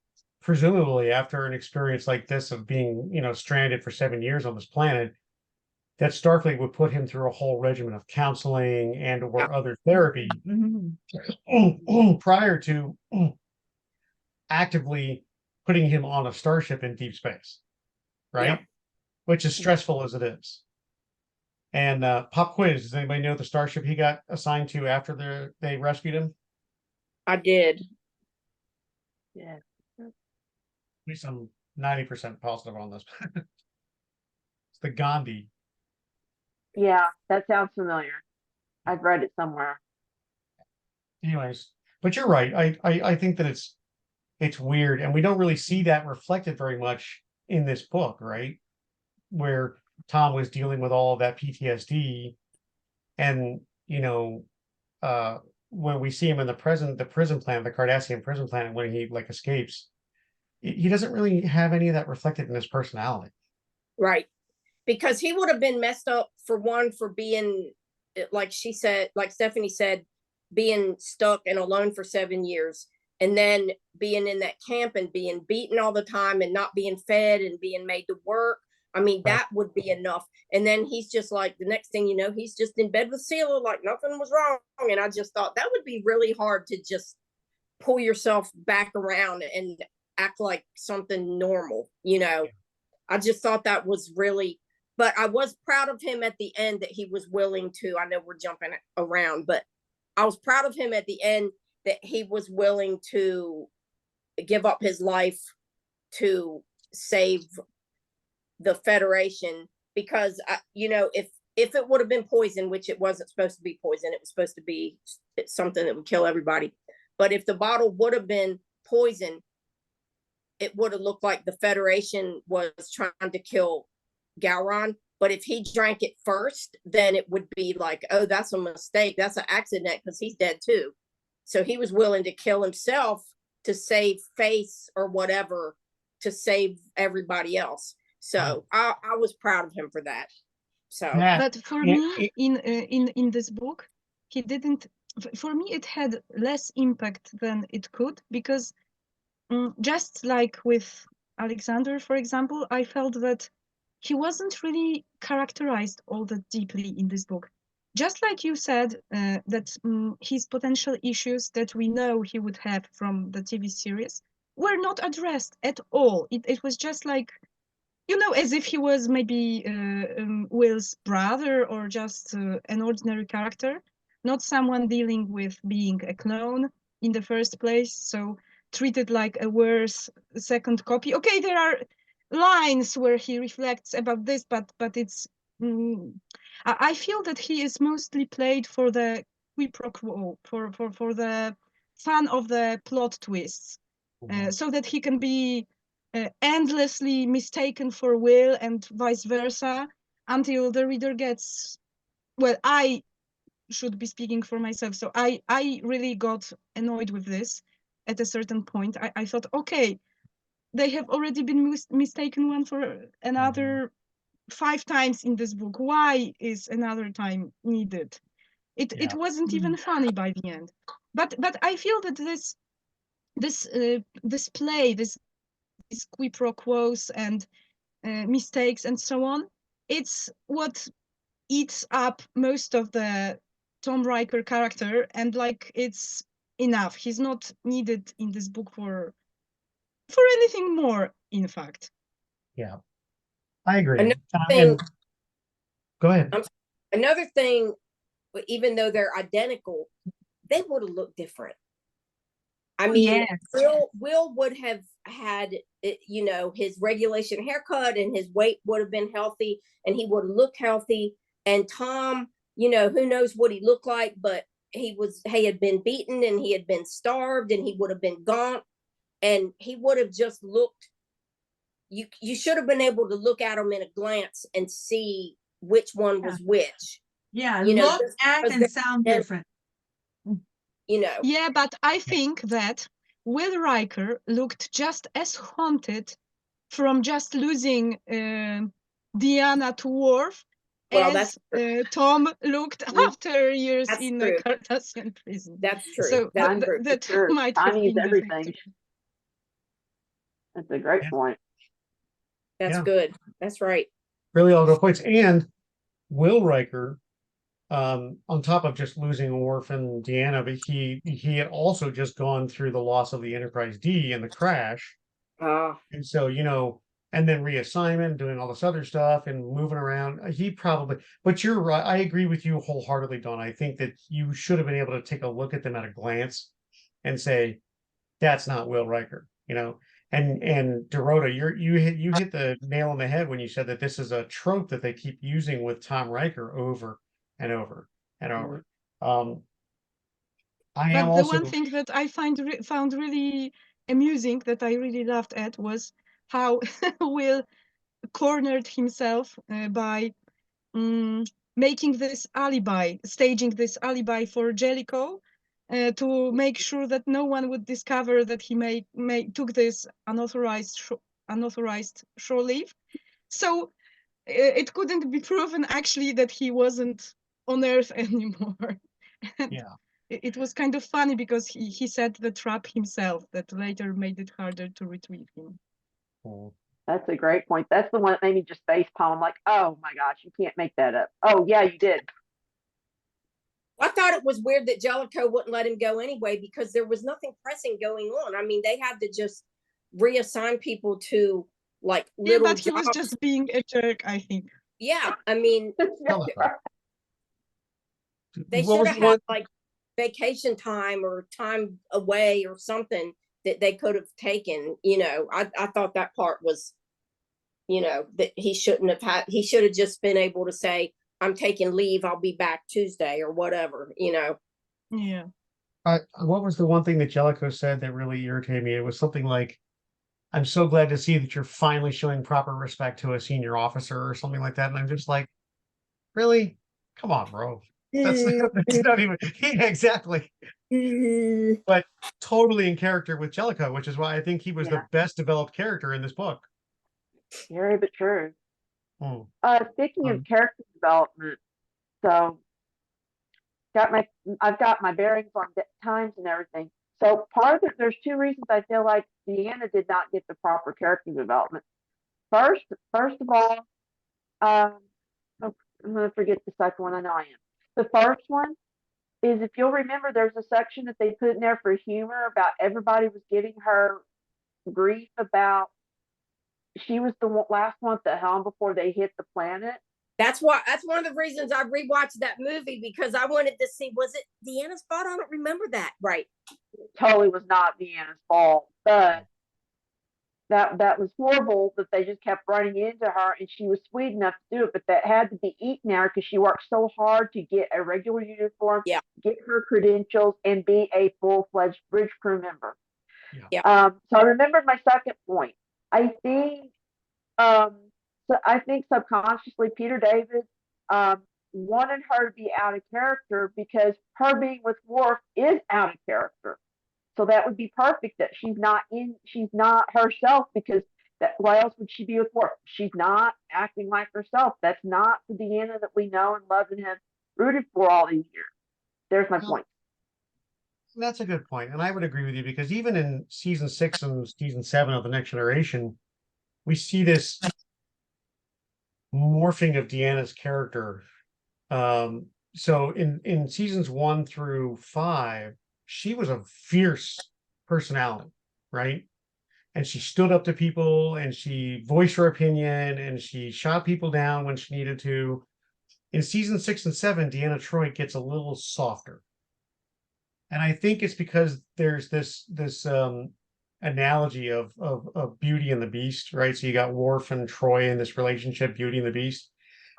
S1: presumably, after an experience like this of being, stranded for 7 years on this planet, that Starfleet would put him through a whole regimen of counseling and or other therapy prior to actively putting him on a starship in deep space, right?
S2: Yeah.
S1: Which is stressful as it is. And pop quiz, does anybody know the starship he got assigned to after they rescued him?
S2: I did.
S3: Yeah.
S1: At least I'm 90% positive on this. It's the Gandhi.
S3: Yeah, that sounds familiar. I've read it somewhere.
S1: Anyways, but you're right. I think that it's weird, and we don't really see that reflected very much in this book, right? Where Tom was dealing with all of that PTSD, and when we see him in the prison planet, the Cardassian prison planet, when he like escapes, he doesn't really have any of that reflected in his personality.
S2: Right. Because he would have been messed up for being, like she said, like Stephanie said, being stuck and alone for 7 years, and then being in that camp and being beaten all the time and not being fed and being made to work. I mean,
S1: Right.
S2: that would be enough. And then he's just like, the next thing you know, he's just in bed with Sela, like nothing was wrong. And I just thought that would be really hard to just pull yourself back around and act like something normal, I just thought that was really, but I was proud of him at the end that he was willing to. I know we're jumping around, but I was proud of him at the end that he was willing to give up his life to save the Federation. Because if it would have been poison, which it wasn't supposed to be poison, it was supposed to be something that would kill everybody. But if the bottle would have been poison, it would have looked like the Federation was trying to kill Gowron. But if he drank it first, then it would be like, oh, that's a mistake. That's an accident because he's dead too. So he was willing to kill himself to save face or whatever, to save everybody else. So I was proud of him for that. So,
S4: but for me, in this book, he didn't. For me, it had less impact than it could because just like with Alexander, for example, I felt that he wasn't really characterized all that deeply in this book. Just like you said, that his potential issues that we know he would have from the TV series were not addressed at all. It was just like, as if he was maybe Will's brother or just an ordinary character, not someone dealing with being a clone in the first place. So treated like a worse second copy. Okay, there are lines where he reflects about this, but it's I feel that he is mostly played for the qui pro quo, for the fun of the plot twists, so that he can be endlessly mistaken for Will and vice versa until the reader gets, well, I should be speaking for myself. So I really got annoyed with this at a certain point. I thought, okay, they have already been mistaken one for another 5 times in this book. Why is another time needed? It
S1: Yeah.
S4: wasn't even funny by the end. But I feel that this play, these quid pro quos and mistakes and so on, it's what eats up most of the Tom Riker character, and like it's enough. He's not needed in this book for anything more, in fact.
S1: Yeah, I agree.
S2: Another thing,
S1: And go ahead.
S2: another thing, even though they're identical, they would have looked different. I mean,
S5: Yes.
S2: Will would have had, you know, his regulation haircut, and his weight would have been healthy, and he would look healthy. And Tom, you know, who knows what he looked like, but he had been beaten, and he had been starved, and he would have been gaunt, and he would have just looked. You should have been able to look at him in a glance and see which one was which.
S5: Yeah,
S2: You know,
S5: look, act, and sound different.
S2: You know.
S4: Yeah, but I think that Will Riker looked just as haunted from just losing Deanna to Worf
S2: Well,
S4: as Tom looked after years
S2: That's
S4: in
S2: true.
S4: a Cardassian prison.
S2: That's true.
S4: So
S2: That's true.
S4: that
S3: Sure.
S4: might have
S3: Timing is
S4: been the
S3: everything.
S4: factor.
S3: That's a great
S1: Yeah.
S3: point.
S2: That's
S1: Yeah.
S2: good. That's right.
S1: Really all good points. And Will Riker, on top of just losing Worf and Deanna, but he had also just gone through the loss of the Enterprise D and the crash. And so, you know, and then reassignment, doing all this other stuff and moving around. He probably, but you're right. I agree with you wholeheartedly, Dawn. I think that you should have been able to take a look at them at a glance and say, that's not Will Riker, you know. And Dorota, you hit the nail on the head when you said that this is a trope that they keep using with Tom Riker over and over and over. I am
S4: But the
S1: also
S4: one thing that I found really amusing, that I really laughed at, was how Will cornered himself by making this alibi, staging this alibi for Jellicoe, to make sure that no one would discover that he took this unauthorized shore leave. So it couldn't be proven actually that he wasn't on Earth anymore. And
S1: yeah.
S4: it was kind of funny because he set the trap himself that later made it harder to retrieve him.
S1: Cool.
S3: That's a great point. That's the one that made me just face palm. I'm like, oh my gosh, you can't make that up. Oh yeah, you did.
S2: I thought it was weird that Jellicoe wouldn't let him go anyway, because there was nothing pressing going on. I mean, they had to just reassign people to like little
S4: but he
S2: jobs.
S4: was just being a jerk, I think.
S2: Yeah, I mean, they
S1: What
S2: should
S1: was
S2: have
S1: the
S2: had
S1: one?
S2: like vacation time or time away or something that they could have taken. You know, I thought that part was, you know, that he shouldn't have had. He should have just been able to say, I'm taking leave, I'll be back Tuesday or whatever, you know.
S4: Yeah.
S1: What was the one thing that Jellicoe said that really irritated me? It was something like, I'm so glad to see that you're finally showing proper respect to a senior officer or something like that. And I'm just like, really? Come on, bro. That's not even, yeah, exactly. But totally in character with Jellicoe, which is why I think he was the best developed character in this book.
S3: Scary but true.
S1: Hmm.
S3: Speaking of character development, so I've got my bearings on times and everything. So there's two reasons I feel like Deanna did not get the proper character development. First of all, I'm gonna forget the second one. I know I am. The first one is, if you'll remember, there's a section that they put in there for humor about everybody was giving her grief about she was the last one at the helm before they hit the planet.
S2: That's one of the reasons I rewatched that movie, because I wanted to see, was it Deanna's fault? I don't remember that. Right.
S3: It totally was not Deanna's fault, but that was horrible that they just kept running into her, and she was sweet enough to do it, but that had to be eaten out because she worked so hard to get a regular uniform, get her credentials, and be a full-fledged bridge crew member. So I remembered my second point. I think subconsciously Peter David wanted her to be out of character because her being with Worf is out of character. So that would be perfect that she's not herself, because why else would she be with Worf? She's not acting like herself. That's not the Deanna that we know and love and have rooted for all these years. There's my point.
S1: That's a good point, and I would agree with you, because even in season 6 and season 7 of The Next Generation, we see this morphing of Deanna's character. So in seasons 1 through 5, she was a fierce personality, right? And she stood up to people, and she voiced her opinion, and she shot people down when she needed to. In season 6 and 7, Deanna Troi gets a little softer. And I think it's because there's this analogy of Beauty and the Beast, right? So you got Worf and Troi in this relationship, Beauty and the Beast,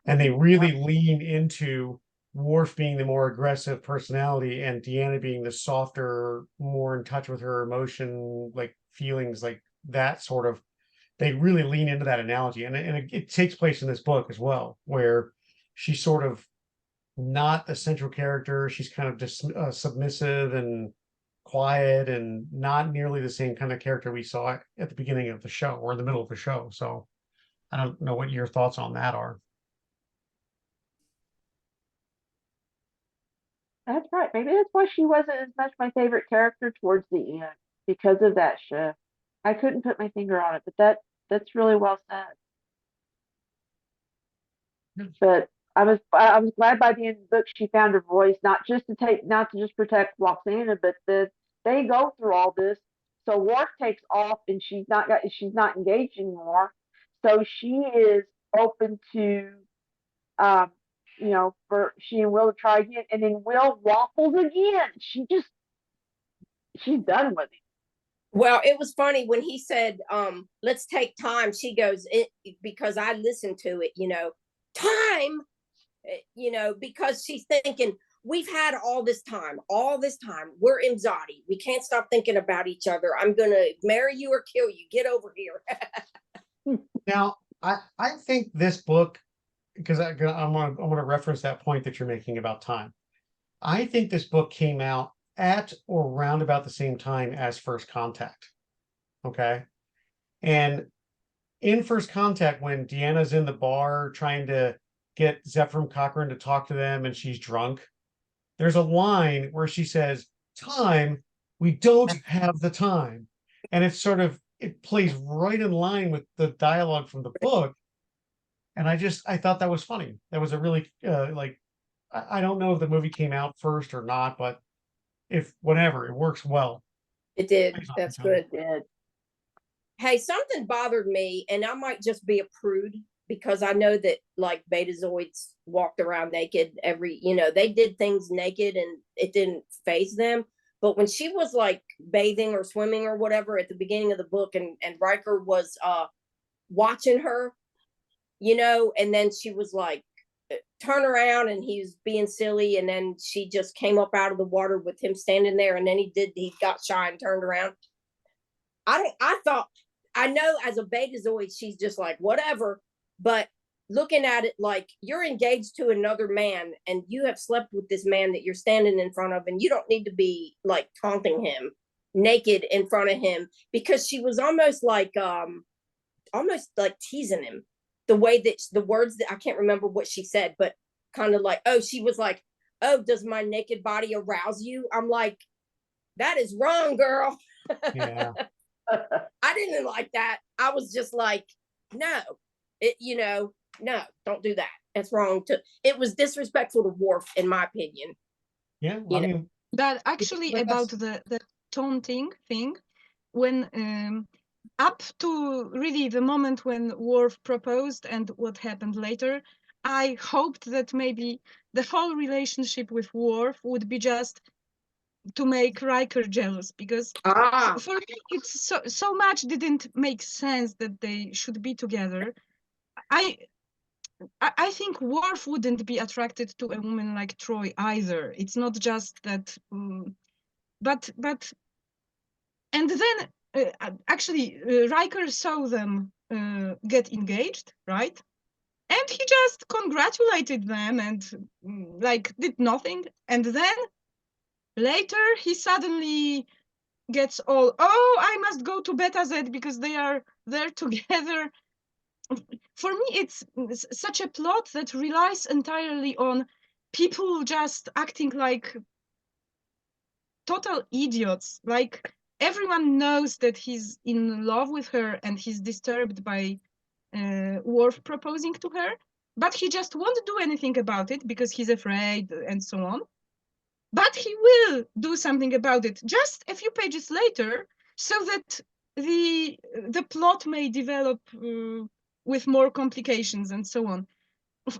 S1: and they really lean into Worf being the more aggressive personality and Deanna being the softer, more in touch with her emotion, like feelings, like that sort of. They really lean into that analogy, and it takes place in this book as well, where she's sort of not a central character. She's kind of just submissive and quiet, and not nearly the same kind of character we saw at the beginning of the show or in the middle of the show. So I don't know what your thoughts on that are.
S3: That's right. Maybe that's why she wasn't as much my favorite character towards the end, because of that shift. I couldn't put my finger on it, but that's really well said. But I was glad by the end of the book she found her voice, not to just protect Roxana, but they go through all this. So Worf takes off, and she's not engaged anymore. So she is open to, for she and Will to try again, and then Will waffles again. She's done with it.
S2: Well, it was funny when he said, let's take time. She goes, because I listened to it, time, because she's thinking, we've had all this time. We're Imzadi. We can't stop thinking about each other. I'm going to marry you or kill you. Get over here.
S1: Now, I think this book, because I'm going to reference that point that you're making about time. I think this book came out at or around about the same time as First Contact. Okay. And in First Contact, when Deanna's in the bar trying to get Zefram Cochrane to talk to them and she's drunk, there's a line where she says, "Time, we don't have the time." And it plays right in line with the dialogue from the book. And I thought that was funny. That was a really, I don't know if the movie came out first or not, but if whatever, it works well.
S2: It did. That's good.
S3: It did.
S2: Hey, something bothered me, and I might just be a prude, because I know that like Betazoids walked around naked they did things naked and it didn't faze them. But when she was like bathing or swimming or whatever at the beginning of the book, and Riker was watching her, and then she was like, turn around, and he was being silly, and then she just came up out of the water with him standing there, and then he got shy and turned around. I know as a Betazoid she's just like whatever, but looking at it like you're engaged to another man and you have slept with this man that you're standing in front of, and you don't need to be like taunting him naked in front of him, because she was almost like teasing him. The way that the words that I can't remember what she said, but kind of like, she was like, "Oh, does my naked body arouse you?" I'm like, that is wrong, girl.
S1: Yeah.
S2: I didn't like that. I was just like, no, no, don't do that. That's wrong. It was disrespectful to Worf, in my opinion.
S1: Yeah. Well, I mean,
S4: That actually about the taunting thing, when up to really the moment when Worf proposed and what happened later, I hoped that maybe the whole relationship with Worf would be just to make Riker jealous, because for me it's so much didn't make sense that they should be together. I think Worf wouldn't be attracted to a woman like Troi either. It's not just that, but and then actually Riker saw them get engaged, right? And he just congratulated them and like did nothing. And then later he suddenly gets all, oh, I must go to Beta Z because they are there together. For me, it's such a plot that relies entirely on people just acting like total idiots. Like everyone knows that he's in love with her and he's disturbed by Worf proposing to her, but he just won't do anything about it because he's afraid and so on. But he will do something about it just a few pages later, so that the plot may develop with more complications and so on.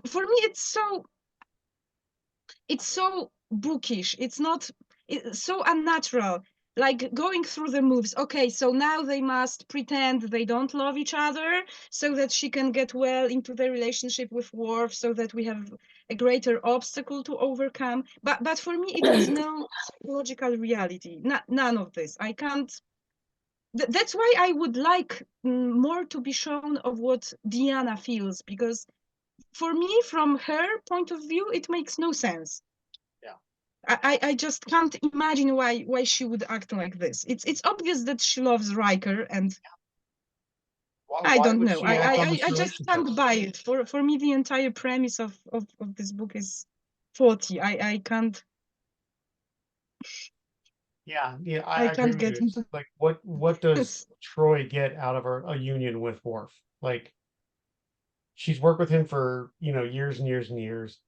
S4: For me, it's so bookish. It's so unnatural. Like going through the moves. Okay, so now they must pretend they don't love each other so that she can get well into the relationship with Worf, so that we have a greater obstacle to overcome. But for me, it has no psychological reality. None of this. I can't. That's why I would like more to be shown of what Deanna feels, because for me, from her point of view, it makes no sense. I just can't imagine why she would act like this. It's obvious that she loves Riker, and I don't know. I just stand by it. For me, the entire premise of this book is faulty. I can't.
S1: Yeah,
S4: I
S1: agree
S4: can't
S1: with
S4: get
S1: you. It's
S4: into
S1: like, what does Troi get out of a union with Worf? Like, she's worked with him for, years and years and years.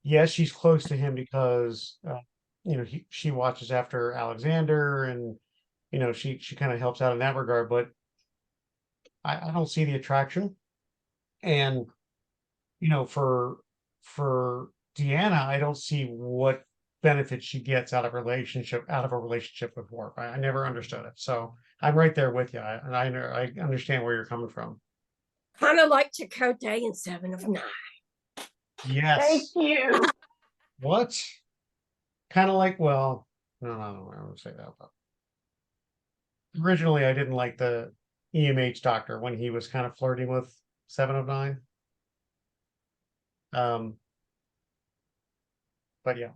S1: Yes, she's close to him because, she watches after Alexander, and, she kind of helps out in that regard, but I don't see the attraction. And, for Deanna, I don't see what benefit she gets out of a relationship with Worf. I never understood it. So I'm right there with you. I understand where you're coming from.
S2: Kind of like Chakotay in 7 of 9.
S3: Thank
S1: Yes.
S3: you.
S1: What? Kind of like, well, no, I won't say that. But originally, I didn't like the EMH doctor when he was kind of flirting with 7 of 9. But yeah.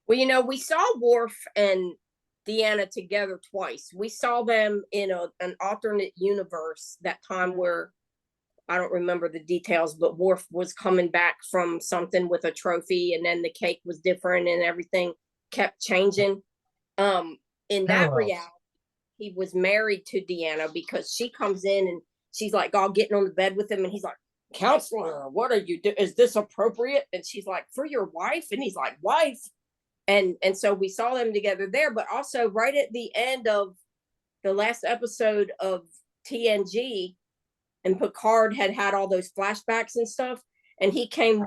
S2: Well, we saw Worf and Deanna together twice. We saw them in an alternate universe that time where I don't remember the details, but Worf was coming back from something with a trophy, and then the cake was different and everything kept changing. In that reality, he was married to Deanna because she comes in and she's like all getting on the bed with him, and he's like, "Counselor, what are you doing? Is this appropriate?" And she's like, "For your wife?" And he's like, "Wife." And so we saw them together there, but also right at the end of the last episode of TNG, and Picard had all those flashbacks and stuff, and he came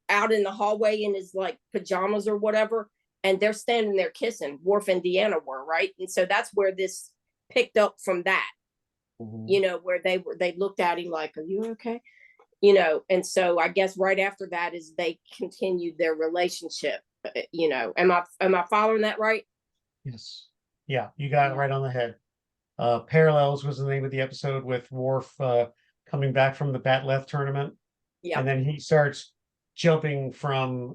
S2: out in the hallway in his like pajamas or whatever, and they're standing there kissing. Worf and Deanna were, right? And so that's where this picked up from that. Where they looked at him like, "Are you okay?" And so I guess right after that is they continued their relationship. Am I following that right?
S1: Yes. Yeah, you got it right on the head. Parallels was the name of the episode, with Worf coming back from the Batleth tournament.
S2: Yeah.
S1: And then he starts jumping from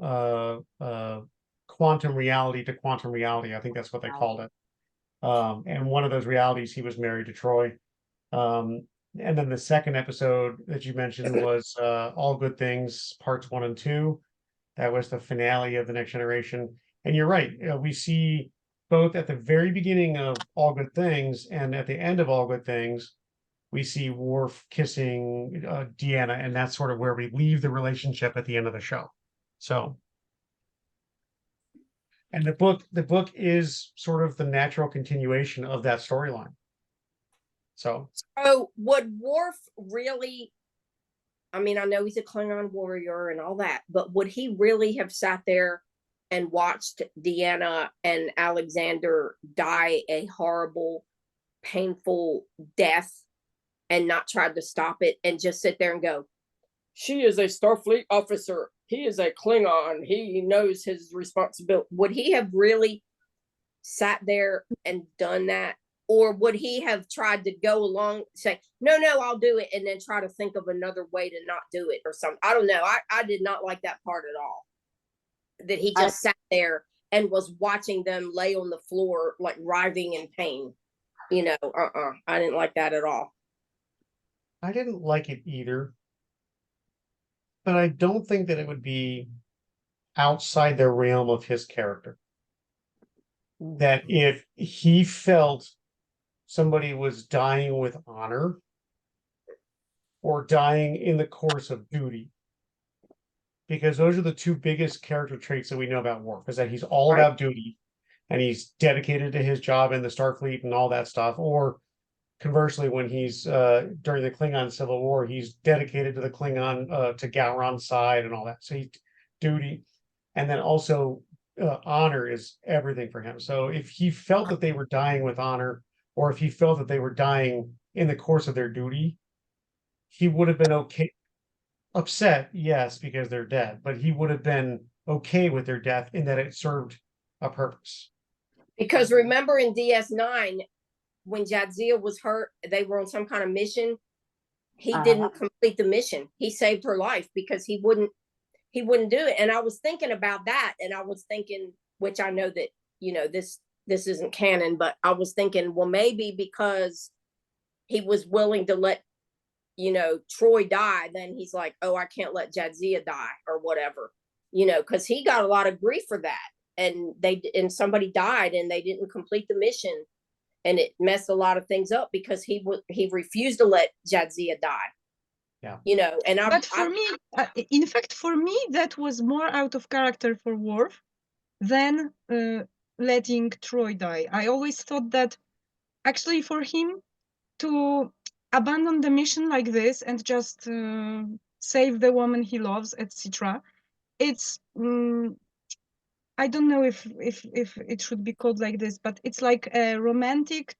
S1: quantum reality to quantum reality. I think that's what they called it. And one of those realities, he was married to Troi. And then the second episode that you mentioned was All Good Things, parts 1 and 2. That was the finale of The Next Generation. And you're right. We see both at the very beginning of All Good Things and at the end of All Good Things, we see Worf kissing Deanna, and that's sort of where we leave the relationship at the end of the show. So, and the book is sort of the natural continuation of that storyline. So
S2: would Worf really, I mean, I know he's a Klingon warrior and all that, but would he really have sat there and watched Deanna and Alexander die a horrible, painful death and not tried to stop it, and just sit there and go, "She is a Starfleet officer. He is a Klingon. He knows his responsibility"? Would he have really sat there and done that? Or would he have tried to go along, say, no, I'll do it, and then try to think of another way to not do it or something? I don't know. I did not like that part at all. That he just sat there and was watching them lay on the floor, like writhing in pain. You know, I didn't like that at all.
S1: I didn't like it either, but I don't think that it would be outside the realm of his character. That if he felt somebody was dying with honor or dying in the course of duty, because those are the two biggest character traits that we know about Worf, is that he's all
S2: Right.
S1: about duty and he's dedicated to his job in the Starfleet and all that stuff. Or conversely, when he's during the Klingon Civil War, he's dedicated to the Klingon to Gowron's side and all that. So he's duty, and then also honor is everything for him. So if he felt that they were dying with honor, or if he felt that they were dying in the course of their duty, he would have been okay. Upset, yes, because they're dead, but he would have been okay with their death in that it served a purpose.
S2: Because remember in DS9, when Jadzia was hurt, they were on some kind of mission. He didn't complete the mission. He saved her life because he wouldn't do it. And I was thinking about that, and I was thinking, which I know that, you know, this isn't canon, but I was thinking, well, maybe because he was willing to let, you know, Troi die, then he's like, oh, I can't let Jadzia die or whatever, you know, because he got a lot of grief for that. And somebody died and they didn't complete the mission, and it messed a lot of things up because he refused to let Jadzia die.
S1: Yeah.
S2: You know, and
S4: But for me, in fact, for me, that was more out of character for Worf than letting Troi die. I always thought that actually for him to abandon the mission like this and just save the woman he loves, etc. It's I don't know if it should be called like this, but it's like a romantic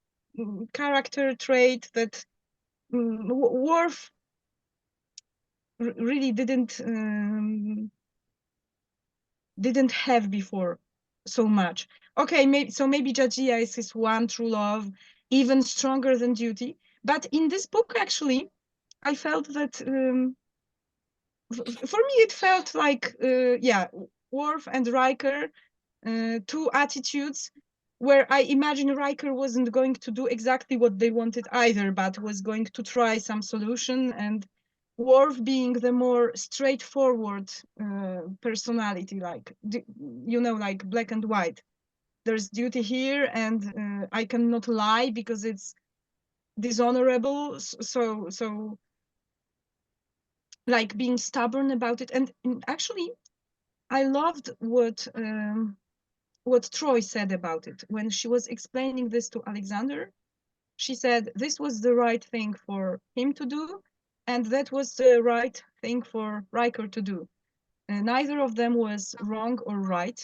S4: character trait that Worf really didn't have before so much. Okay, maybe Jadzia is his one true love, even stronger than duty. But in this book, actually, I felt that for me it felt like yeah, Worf and Riker, two attitudes where I imagine Riker wasn't going to do exactly what they wanted either, but was going to try some solution, and Worf being the more straightforward personality, like, you know, like black and white. There's duty here, and I cannot lie because it's dishonorable. So like being stubborn about it. And actually, I loved what Troi said about it when she was explaining this to Alexander. She said this was the right thing for him to do, and that was the right thing for Riker to do. Neither of them was wrong or right.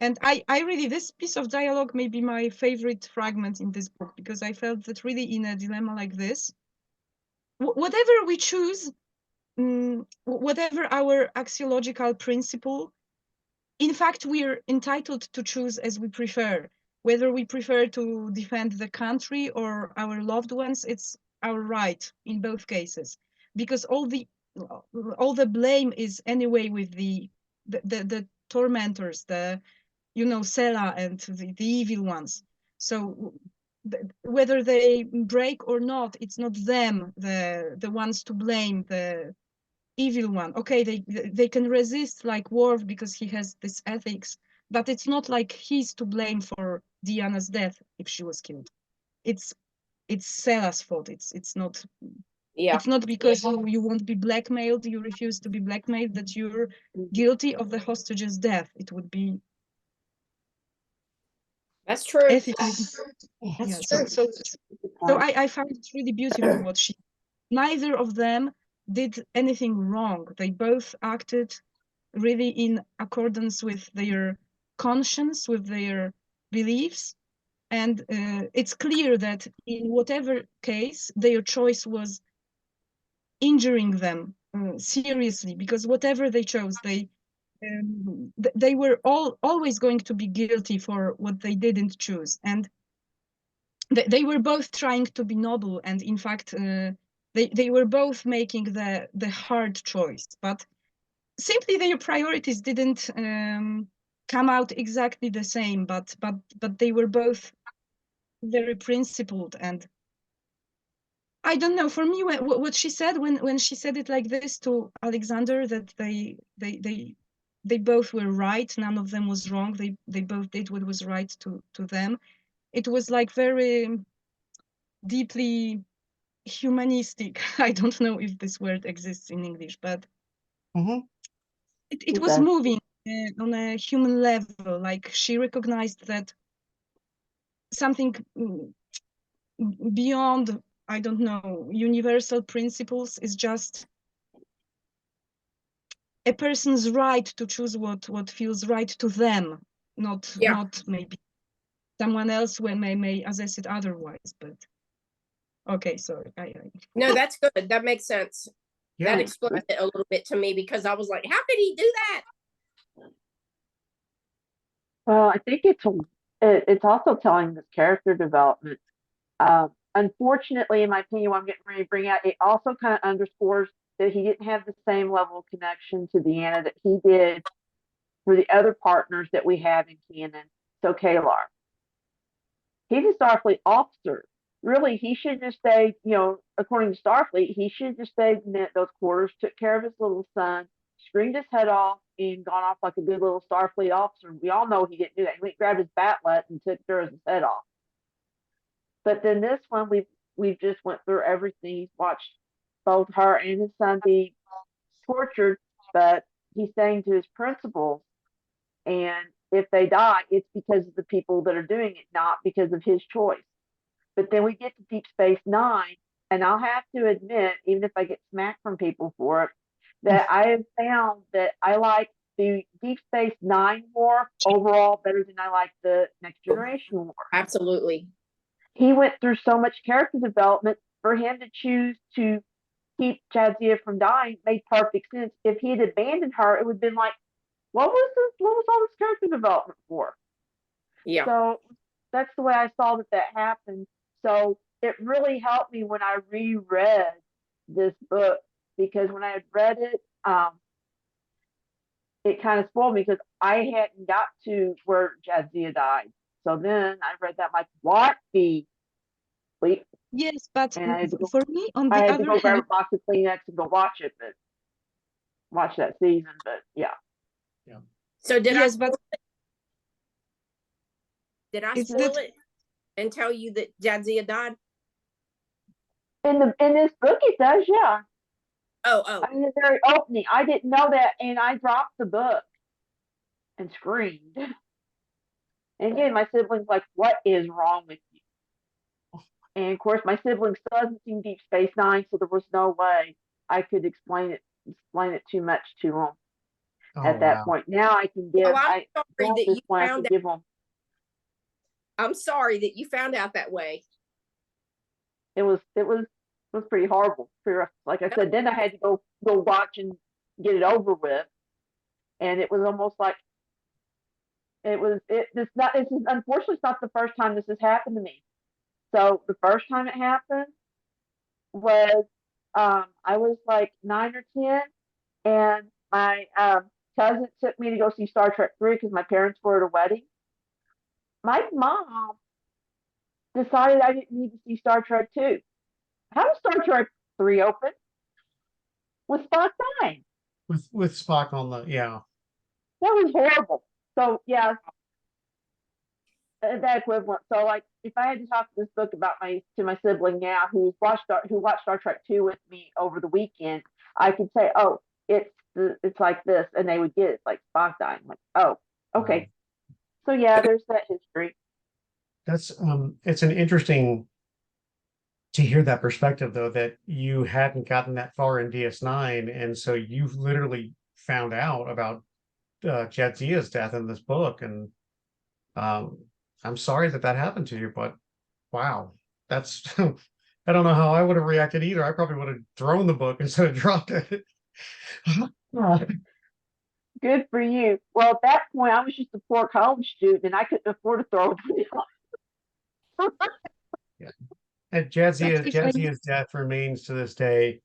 S4: And I really, this piece of dialogue may be my favorite fragment in this book, because I felt that really in a dilemma like this, whatever we choose, whatever our axiological principle, in fact, we're entitled to choose as we prefer. Whether we prefer to defend the country or our loved ones, it's our right in both cases. Because all the blame is anyway with the tormentors, the, you know, Sela and the evil ones. So whether they break or not, it's not them, the ones to blame, the evil one. Okay, they can resist like Worf because he has this ethics, but it's not like he's to blame for Deanna's death if she was killed. It's Sela's fault. It's not.
S2: yeah,
S4: It's not because you won't be blackmailed, you refuse to be blackmailed, that you're guilty of the hostage's death. It would be
S2: that's true.
S4: ethically.
S2: That's
S4: Yeah,
S2: true.
S4: so I found it really beautiful what she. Neither of them did anything wrong. They both acted really in accordance with their conscience, with their beliefs. And it's clear that in whatever case, their choice was injuring them seriously, because whatever they chose, they were always going to be guilty for what they didn't choose. And they were both trying to be noble, and in fact, they were both making the hard choice, but simply their priorities didn't come out exactly the same, but they were both very principled. And I don't know, for me, what she said when she said it like this to Alexander, that they both were right, none of them was wrong, they both did what was right to them, it was like very deeply humanistic. I don't know if this word exists in English, but
S1: Mhm.
S4: it was
S3: does.
S4: moving on a human level. Like, she recognized that something beyond, I don't know, universal principles is just a person's right to choose what feels right to them, not
S2: Yeah.
S4: not maybe someone else may assess it otherwise. But okay, sorry, I
S2: No, that's good. That makes sense.
S1: Yeah.
S2: That explains it a little bit to me, because I was like, how could he do that?
S3: Well, I think it's also telling this character development. Unfortunately, in my opinion, what I'm getting ready to bring out, it also kind of underscores that he didn't have the same level of connection to Deanna that he did for the other partners that we have in canon. So Kalar, he's a Starfleet officer. Really, he should just stay, according to Starfleet, he should just stay in those quarters, took care of his little son, screamed his head off, and gone off like a good little Starfleet officer. We all know he didn't do that. He went, grabbed his batlet and took his head off. But then this one, we've just went through everything. He's watched both her and his son be tortured, but he's staying to his principles. And if they die, it's because of the people that are doing it, not because of his choice. But then we get to Deep Space Nine, and I'll have to admit, even if I get smacked from people for it, that I have found that I like the Deep Space Nine Worf overall better than I like the Next Generation Worf.
S2: Absolutely.
S3: He went through so much character development. For him to choose to keep Jadzia from dying made perfect sense. If he had abandoned her, it would have been like, what was all this character development for?
S2: Yeah.
S3: So that's the way I saw that happened. So it really helped me when I reread this book, because when I had read it, it kind of spoiled me because I hadn't got to where Jadzia died. So then I read that, like, what the wait,
S4: yes, but
S3: and I had to go.
S4: for me, on
S3: I
S4: the
S3: had to
S4: other
S3: go grab
S4: hand,
S3: a box of Kleenex and go watch it, but watch that season. But yeah,
S2: So did
S4: yes, but
S2: I
S4: it's
S2: spoil
S4: that
S2: it and tell you that Jadzia died?
S3: in this book it does, yeah.
S2: Oh.
S3: I mean, the very opening, I didn't know that, and I dropped the book and screamed. And again, my siblings like, "What is wrong with you?" And of course, my sibling still hasn't seen Deep Space Nine, so there was no way I could explain it too much to them
S1: Oh,
S3: at that
S1: wow.
S3: point. Now I can
S2: Oh,
S3: give.
S2: I'm sorry
S3: At
S2: that
S3: this
S2: you
S3: point, I
S2: found
S3: can
S2: out.
S3: give them.
S2: I'm sorry that you found out that way.
S3: It was pretty horrible. Like I said, then I had to go watch and get it over with, and it was almost like this is unfortunately it's not the first time this has happened to me. So the first time it happened was I was like 9 or 10, and my cousin took me to go see Star Trek 3 because my parents were at a wedding. My mom decided I didn't need to see Star Trek 2. How does Star Trek 3 open? With Spock dying.
S1: With Spock on the, yeah.
S3: That was horrible. So yeah, that equivalent. So like, if I had to talk this book about to my sibling now who watched Star Trek 2 with me over the weekend, I could say, oh, it's like this, and they would get it. It's like Spock dying. Like, oh, okay. So yeah, there's that history.
S1: That's it's an interesting to hear that perspective, though, that you hadn't gotten that far in DS9, and so you've literally found out about Jadzia's death in this book, and I'm sorry that happened to you, but wow, that's I don't know how I would have reacted either. I probably would have thrown the book instead of dropped it.
S3: Good for you. Well, at that point, I was just a poor college student, and I couldn't afford to throw it away.
S1: Yeah. And
S4: but if I
S1: Jadzia's death remains to this day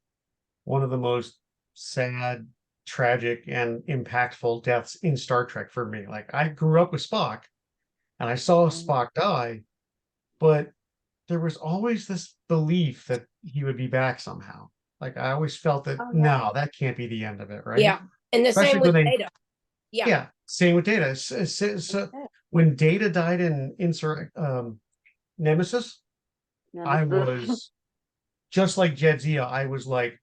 S1: one of the most sad tragic and impactful deaths in Star Trek for me. Like I grew up with Spock and I saw Spock die, but there was always this belief that he would be back somehow. Like I always felt that
S3: Oh, yeah.
S1: no, that can't be the end of it, right?
S2: Yeah, and the
S1: Especially
S2: same
S1: when
S2: with
S1: they,
S2: Data. Yeah,
S1: yeah, same with Data. So when Data died in Nemesis, I
S3: Nemesis.
S1: was just like Jadzia. I was like,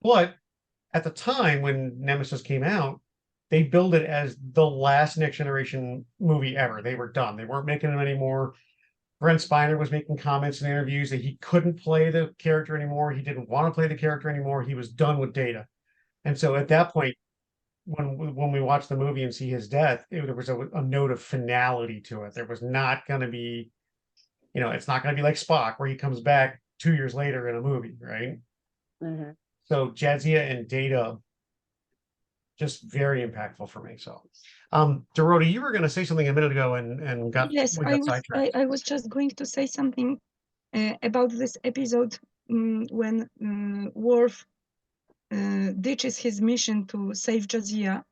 S1: but at the time when Nemesis came out, they billed it as the last Next Generation movie ever. They were done. They weren't making them anymore. Brent Spiner was making comments in interviews that he couldn't play the character anymore. He didn't want to play the character anymore. He was done with Data. And so at that point, when we watch the movie and see his death, there was a note of finality to it. There was not going to be, it's not going to be like Spock where he comes back 2 years later in a movie, right?
S3: Mhm.
S1: So Jadzia and Data just very impactful for me. So, Dorota, you were going to say something a minute ago and
S4: Yes,
S1: we got sidetracked.
S4: I was just going to say something about this episode when Worf ditches his mission to save Jadzia.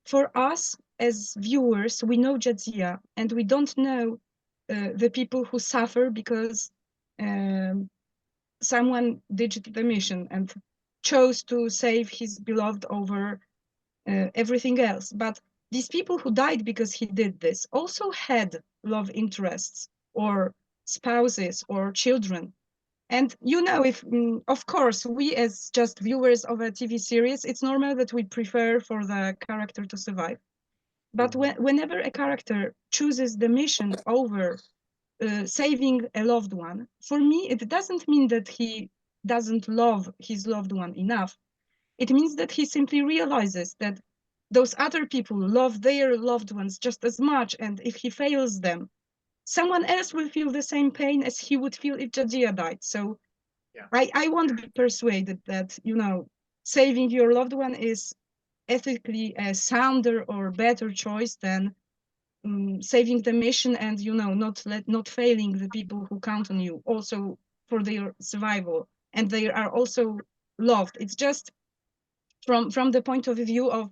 S4: For us as viewers, we know Jadzia, and we don't know the people who suffer because someone ditched the mission and chose to save his beloved over everything else. But these people who died because he did this also had love interests or spouses or children. And if of course, we as just viewers of a TV series, it's normal that we prefer for the character to survive. But whenever a character chooses the mission over saving a loved one, for me, it doesn't mean that he doesn't love his loved one enough. It means that he simply realizes that those other people love their loved ones just as much. And if he fails them, someone else will feel the same pain as he would feel if Jadzia died. So
S1: Yeah.
S4: I won't be persuaded that, saving your loved one is ethically a sounder or better choice than saving the mission and, not failing the people who count on you also for their survival. And they are also loved. It's just from the point of view of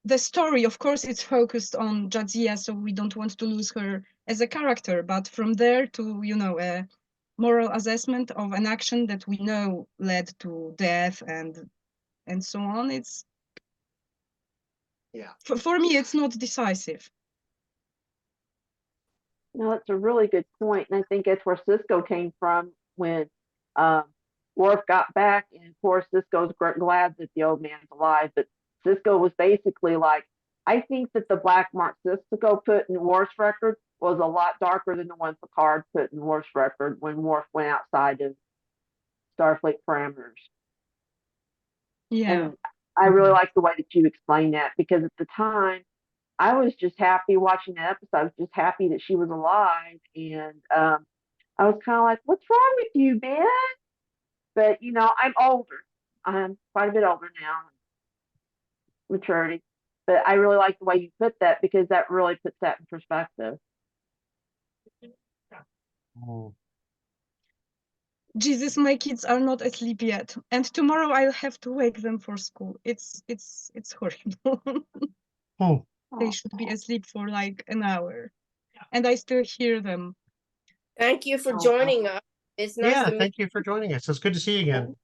S4: the story. Of course, it's focused on Jadzia, so we don't want to lose her as a character. But from there to, a moral assessment of an action that we know led to death and so on, it's for me, it's not decisive.
S3: It's a really good point, and I think that's where Cisco came from when Worf got back, and of course Cisco's glad that the old man's alive, but Cisco was basically like, I think that the black mark Cisco put in Worf's record was a lot darker than the one Picard put in Worf's record when Worf went outside of Starfleet parameters.
S4: Yeah.
S3: And I really like the way that you explained that, because at the time I was just happy watching that episode. I was just happy that she was alive. And I was kind of like, what's wrong with you, Ben? But, I'm older. I'm quite a bit older now, maturity. But I really like the way you put that, because that really puts that in perspective.
S1: Oh.
S4: Jesus, my kids are not asleep yet, and tomorrow I'll have to wake them for school. It's horrible.
S1: Oh.
S4: They should be asleep for like an hour, and I still hear them.
S2: thank you for joining us. It's nice
S1: Yeah,
S2: to meet
S1: thank you for joining us. It's good to see you again.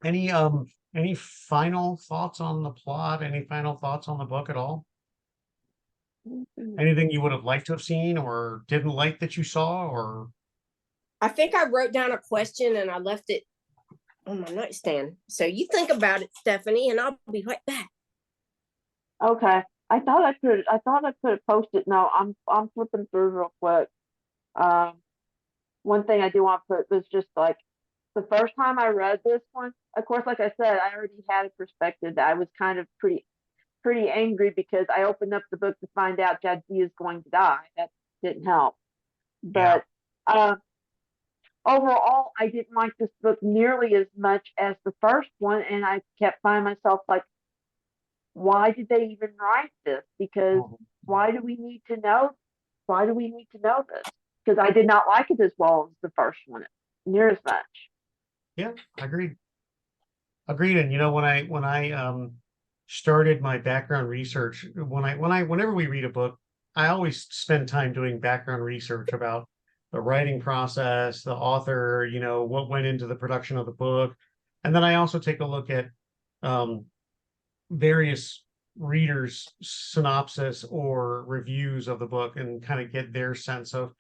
S1: Any final thoughts on the plot? Any final thoughts on the book at all? Anything you would have liked to have seen or didn't like that you saw? Or
S2: I think I wrote down a question and I left it on my nightstand. So you think about it, Stephanie, and I'll be right back.
S3: Okay. I thought I put a post-it note. I'm flipping through real quick. One thing I do want to put was just like the first time I read this one, of course, like I said, I already had a perspective that I was kind of pretty angry because I opened up the book to find out Jadzia is going to die. That didn't help. But overall, I didn't like this book nearly as much as the first one, and I kept finding myself like, why did they even write this? Because why do we need to know? Why do we need to know this? Because I did not like it as well as the first one. near as much.
S1: Yeah, agreed. Agreed. And when I started my background research, whenever we read a book, I always spend time doing background research about the writing process, the author, what went into the production of the book. And then I also take a look at various readers' synopsis or reviews of the book and kind of get their sense of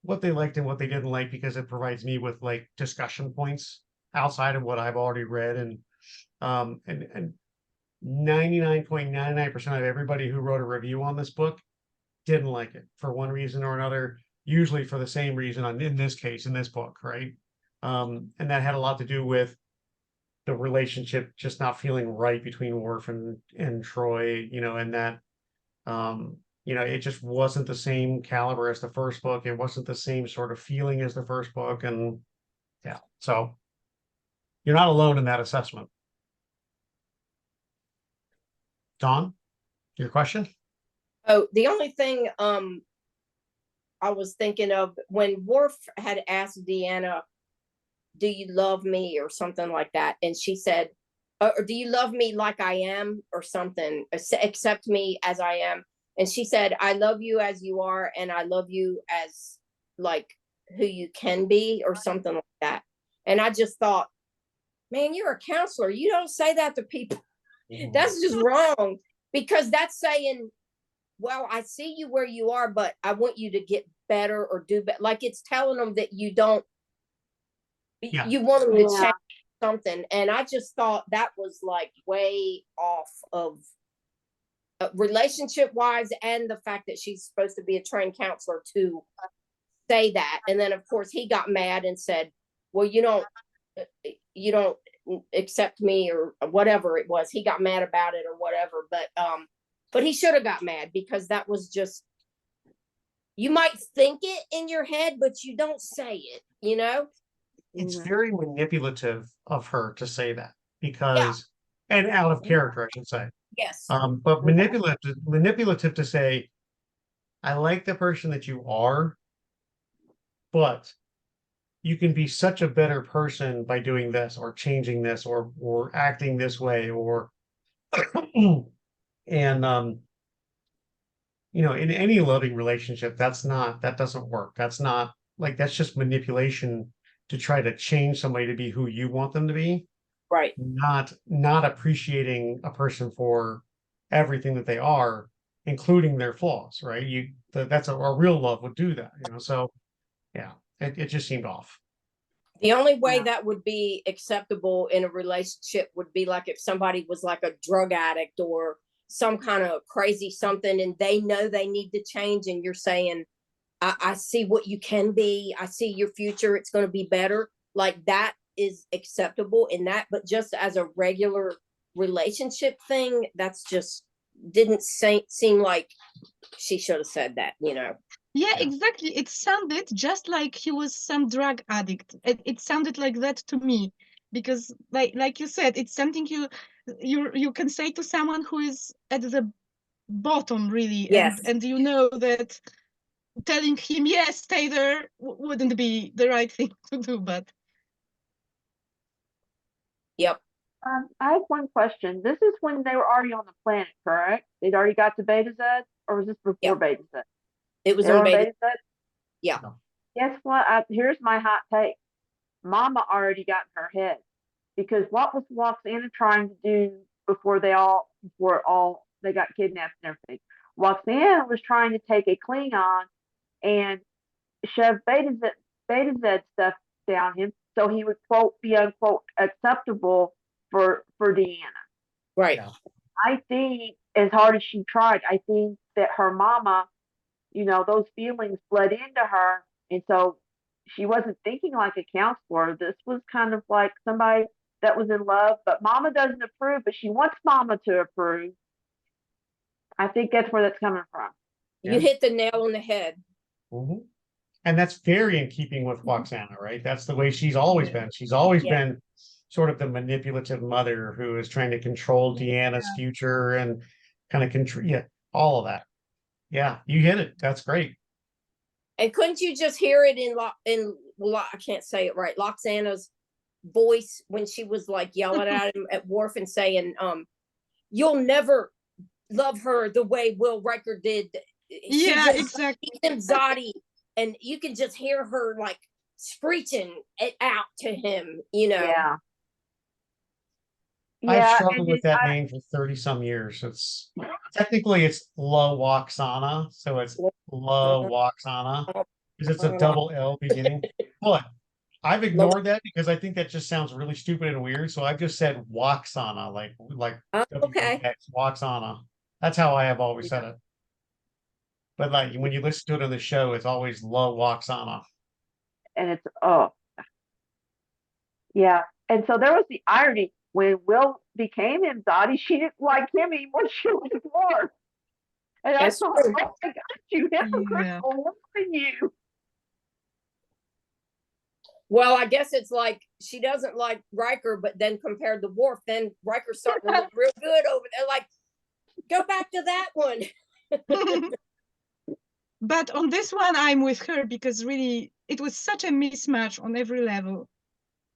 S1: what they liked and what they didn't like, because it provides me with like discussion points outside of what I've already read. And 99.99% of everybody who wrote a review on this book didn't like it for one reason or another, usually for the same reason in this case, in this book, right? And that had a lot to do with the relationship just not feeling right between Worf and Troi, and that it just wasn't the same caliber as the first book. It wasn't the same sort of feeling as the first book. And yeah, so you're not alone in that assessment. Dawn, your question?
S2: Oh, the only thing I was thinking of when Worf had asked Deanna, "Do you love me?" or something like that, and she said, or "Do you love me like I am?" or something, "Accept me as I am." And she said, "I love you as you are, and I love you as like who you can be," or something like that. And I just thought, man, you're a counselor. You don't say that to people. That's just wrong, because that's saying, well, I see you where you are, but I want you to get better or do better. Like it's telling them that you don't,
S1: Yeah.
S2: you want them to
S3: Yeah.
S2: change something. And I just thought that was like way off of relationship wise, and the fact that she's supposed to be a trained counselor to say that. And then of course he got mad and said, well, you don't accept me, or whatever it was. He got mad about it or whatever, but he should have got mad, because that was just, you might think it in your head, but you don't say it,
S1: It's
S3: Mhm.
S1: very manipulative of her to say that, because, and out of character, I should say.
S2: Yes.
S1: But manipulative to say, I like the person that you are, but you can be such a better person by doing this or changing this or acting this way, or and in any loving relationship, that doesn't work. That's not like, that's just manipulation to try to change somebody to be who you want them to be,
S2: Right.
S1: not appreciating a person for everything that they are, including their flaws, right? That's a real love would do that, so yeah, it just seemed off.
S2: The only way
S3: Yeah.
S2: that would be acceptable in a relationship would be like if somebody was like a drug addict or some kind of crazy something, and they know they need to change, and you're saying, I see what you can be. I see your future. It's going to be better. Like that is acceptable in that. But just as a regular relationship thing, that's just didn't seem like she should have said that,
S4: Yeah,
S1: Yeah.
S4: exactly. It sounded just like he was some drug addict. It sounded like that to me, because like you said, it's something you can say to someone who is at the bottom, really,
S2: Yes.
S4: and you know that telling him yes, stay there wouldn't be the right thing to do. But
S2: Yep.
S3: I have one question. This is when they were already on the planet, correct? They'd already got to Beta Z, or was this before
S2: Yep.
S3: Beta Z?
S2: It was
S3: They were
S2: on
S3: on
S2: beta.
S3: Beta Z?
S2: Yeah.
S3: Guess what? Here's my hot take. Mama already got in her head, because what was Waxana trying to do before they got kidnapped and everything? Waxana was trying to take a Klingon and shove Beta Z stuff down him, so he would quote be unquote acceptable for Deanna.
S2: Right.
S1: Yeah.
S3: I think as hard as she tried, I think that her mama, those feelings bled into her, and so she wasn't thinking like a counselor. This was kind of like somebody that was in love, but mama doesn't approve, but she wants mama to approve. I think that's where that's coming from.
S2: You
S1: Yeah.
S2: hit the nail on the head.
S1: Mhm. And that's very in keeping with Waxana, right? That's the way she's always been. She's always
S2: Yeah.
S1: been sort of the manipulative mother who is trying to control Deanna's future and kind of control, yeah, all of that. Yeah, you hit it. That's great.
S2: And couldn't you just hear it in well, I can't say it right. Loxana's voice when she was like yelling at him at Worf and saying, "You'll never love her the way Will Riker did."
S4: Yeah, exactly.
S2: She's Imzadi, and you can just hear her like screeching it out to him.
S3: Yeah.
S1: I've
S3: Yeah,
S1: struggled
S3: and
S1: with that name for 30 some years. It's technically it's La Waxana, so it's La Waxana because it's a double L beginning. But I've ignored that because I think that just sounds really stupid and weird. So I've just said Waxana, like
S2: Okay.
S1: W-A-X, Waxana. That's how I have always said it. But like when you listen to it on the show, it's always La Waxana.
S3: and it's yeah. And so there was the irony when Will became Imzadi, she didn't like him anymore. She was Worf. And I
S2: That's
S3: thought,
S2: true.
S3: oh my God, you hypocritical woman, you.
S2: Well, I guess it's like she doesn't like Riker, but then compared to Worf, then Riker's starting to look real good over there. Like, go back to that one.
S4: But on this one, I'm with her because really it was such a mismatch on every level.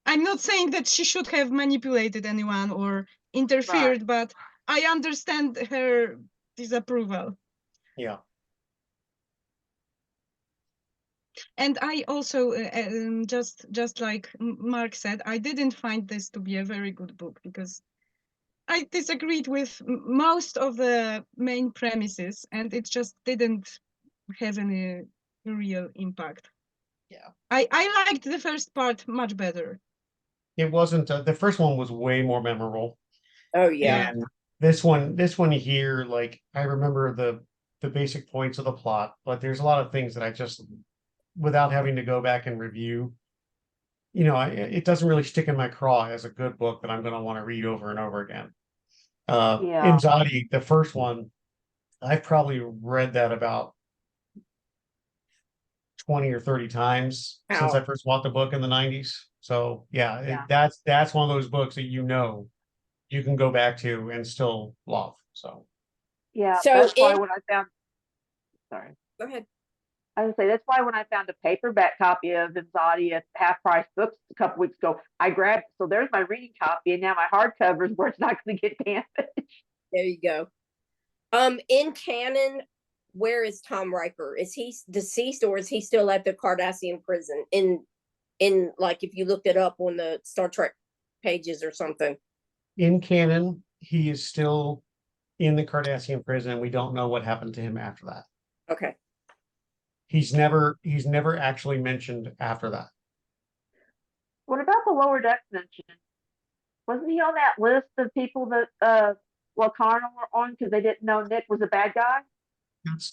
S4: I'm not saying that she should have manipulated anyone or interfered, but I understand her disapproval.
S1: Yeah.
S4: And I also, just like Mark said, I didn't find this to be a very good book because I disagreed with most of the main premises, and it just didn't have any real impact.
S1: Yeah.
S4: I liked the first part much better.
S1: It wasn't the first one was way more memorable.
S2: Oh yeah.
S1: And this one here, like I remember the basic points of the plot, but there's a lot of things that I just, without having to go back and review, it doesn't really stick in my craw as a good book that I'm going to want to read over and over again.
S3: Yeah.
S1: Imzadi, the first one, I've probably read that about 20 or 30 times since
S2: Wow.
S1: I first bought the book in the 90s. So yeah,
S3: Yeah.
S1: that's one of those books that you can go back to and still love. So
S3: Yeah.
S2: So
S3: That's why when I found, sorry.
S2: Go ahead.
S3: I would say that's why when I found a paperback copy of Imzadi at Half Price Books a couple weeks ago, I grabbed. So there's my reading copy, and now my hardcover is where it's not going to get damaged.
S2: There you go. In canon, where is Tom Riker? Is he deceased or is he still at the Cardassian prison? In like if you looked it up on the Star Trek pages or something.
S1: in canon, he is still in the Cardassian prison. We don't know what happened to him after that.
S2: Okay.
S1: He's never actually mentioned after that.
S3: What about the Lower Decks mention? Wasn't he on that list of people that Locarno were on because they didn't know Nick was a bad guy?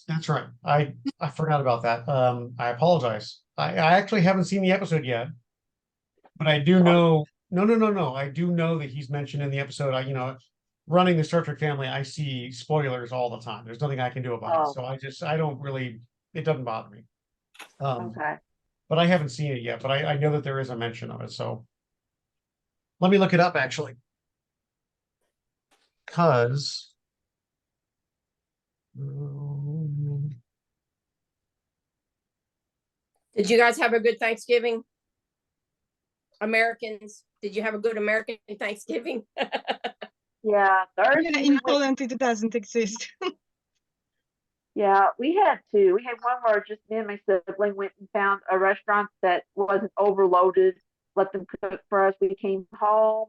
S1: That's right. I forgot about that. I apologize. I actually haven't seen the episode yet, but I do know. No. I do know that he's mentioned in the episode. Running the Star Trek family, I see spoilers all the time. There's nothing I can do about it. So I don't really. It doesn't bother me.
S3: Okay.
S1: But I haven't seen it yet. But I know that there is a mention of it. So let me look it up actually, because.
S2: Did you guys have a good Thanksgiving? Americans, did you have a good American Thanksgiving?
S3: Yeah, Thursday.
S4: Yeah, in Poland, it doesn't exist.
S3: Yeah, we had two. We had one where just me and my sibling went and found a restaurant that wasn't overloaded, let them cook for us. We came home.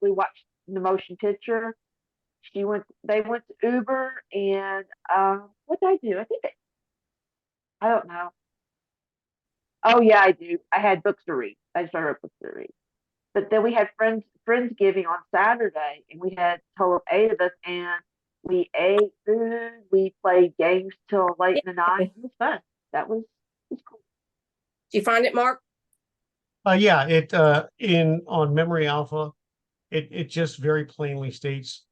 S3: We watched the motion picture. They went to Uber and what did I do? I don't know. Oh yeah, I do. I had books to read. I started books to read. But then we had Friendsgiving on Saturday, and we had a total of 8 of us, and we ate food, we played games till late in the night. It was fun. It was cool.
S2: Did you find it, Mark?
S1: Yeah, it on Memory Alpha, it just very plainly states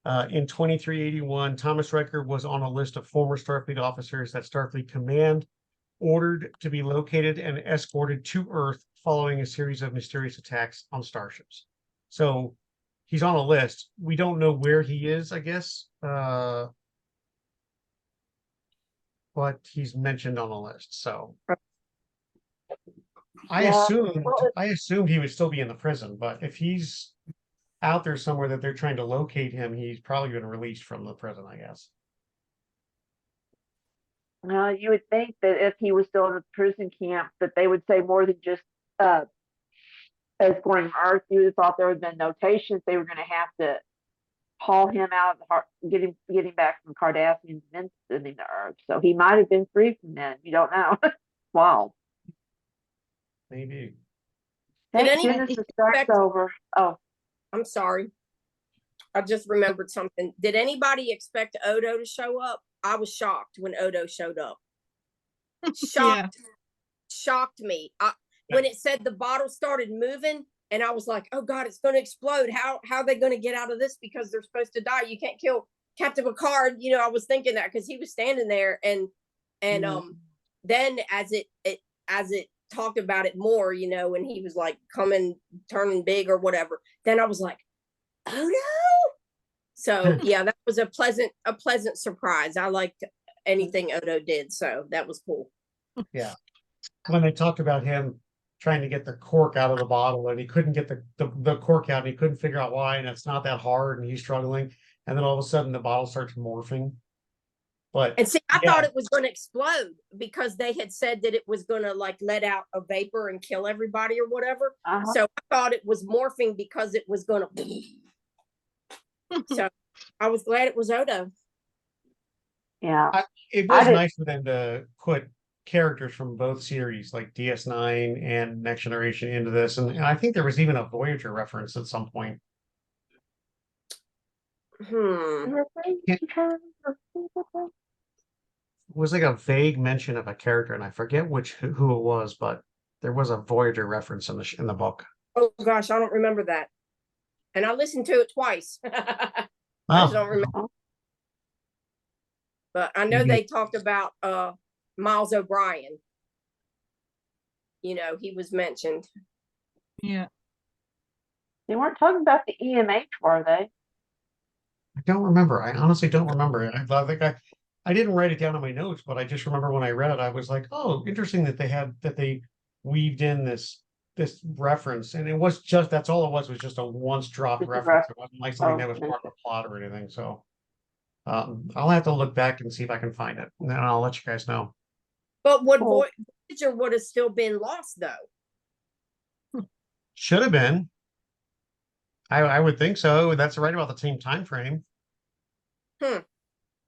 S1: in 2381, Thomas Riker was on a list of former Starfleet officers that Starfleet Command ordered to be located and escorted to Earth following a series of mysterious attacks on starships. So he's on a list. We don't know where he is, I guess, but he's mentioned on the list. So I
S3: Yeah,
S1: assumed
S3: well,
S1: I assumed he would still be in the prison, but if he's out there somewhere that they're trying to locate him, he's probably been released from the prison, I guess.
S3: you would think that if he was still in the prison camp, that they would say more than just uh, escorting him to Earth. You would have thought there would have been notations. They were going to have to haul him out of the heart, get him back from Cardassians, and then send him to Earth. So he might have been free from that. You don't know. Wow.
S1: Maybe.
S2: Did
S3: Thank
S2: anyone
S3: goodness the strike's
S2: expect-
S3: over. Oh,
S2: I'm sorry. I just remembered something. Did anybody expect Odo to show up? I was shocked when Odo showed up. Shocked me. When it said the bottle started moving, and I was like, "Oh God, it's going to explode! How are they going to get out of this? Because they're supposed to die. You can't kill Captain Picard." You know, I was thinking that because he was standing there, and then as it talked about it more, you know, when he was like turning big or whatever, then I was like, "Oh no!" So yeah, that was a pleasant surprise. I liked anything Odo did, so that was cool.
S1: Yeah. When they talked about him trying to get the cork out of the bottle and he couldn't get the cork out and he couldn't figure out why, and it's not that hard and he's struggling, and then all of a sudden the bottle starts morphing. But
S2: And see, I
S1: yeah.
S2: thought it was going to explode because they had said that it was going to like let out a vapor and kill everybody or whatever. So I thought it was morphing because it was going to. So I was glad it was Odo.
S3: yeah.
S1: It was nice for them to put characters from both series, like DS9 and Next Generation, into this, and I think there was even a Voyager reference at some point. It was like a vague mention of a character, and I forget who it was, but there was a Voyager reference in the book.
S2: Oh gosh, I don't remember that, and I listened to it twice. I just don't remember. But I know they talked about Miles O'Brien. You know, he was mentioned.
S4: Yeah.
S3: They weren't talking about the EMH, were they?
S1: I don't remember. I honestly don't remember. I think I didn't write it down in my notes, but I just remember when I read it, I was like, "Oh, interesting that they weaved in this reference." And it was just that's all it was just a once dropped reference. It wasn't like something that was part of a plot or anything. So I'll have to look back and see if I can find it, and then I'll let you guys know.
S2: But Voyager would have still been lost, though.
S1: Should have been. I would think so. That's right about the same time frame.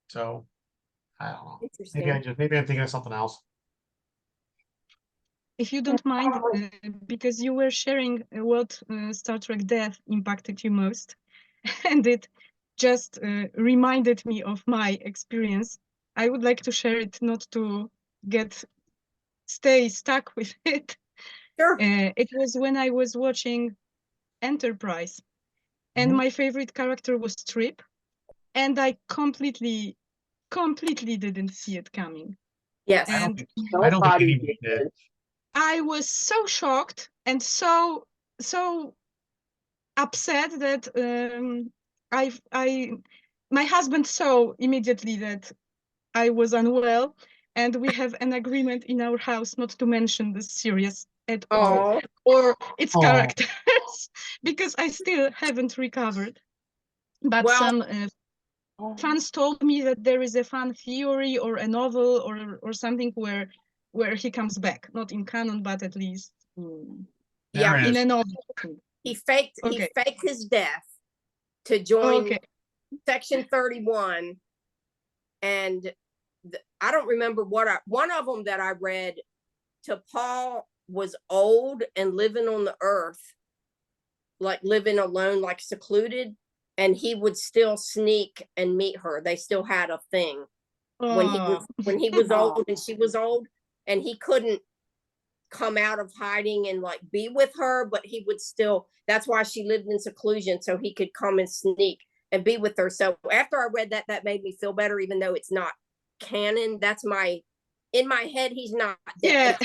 S1: So I don't know. Maybe I'm thinking of something else.
S4: If you don't mind, because you were sharing what Star Trek Death impacted you most, and it just reminded me of my experience. I would like to share it, not to stay stuck with it.
S2: Sure.
S4: It was when I was watching Enterprise, and my favorite character was Trip, and I completely didn't see it coming.
S2: Yes.
S4: And
S1: I don't think anybody did.
S4: I was so shocked and so upset that my husband saw immediately that I was unwell, and we have an agreement in our house not to mention the series at all or its characters because I still haven't recovered. But some fans told me that there is a fan theory or a novel or something where he comes back, not in canon, but at least in a novel.
S2: He faked his death to join Section 31, and I don't remember one of them that I read. T'Pol was old and living on the Earth, like living alone, like secluded, and he would still sneak and meet her. They still had a thing when he was old and she was old, and he couldn't come out of hiding and like be with her, but he would still. That's why she lived in seclusion, so he could come and sneak and be with her. So after I read that, that made me feel better, even though it's not canon. That's in my head, he's not dead.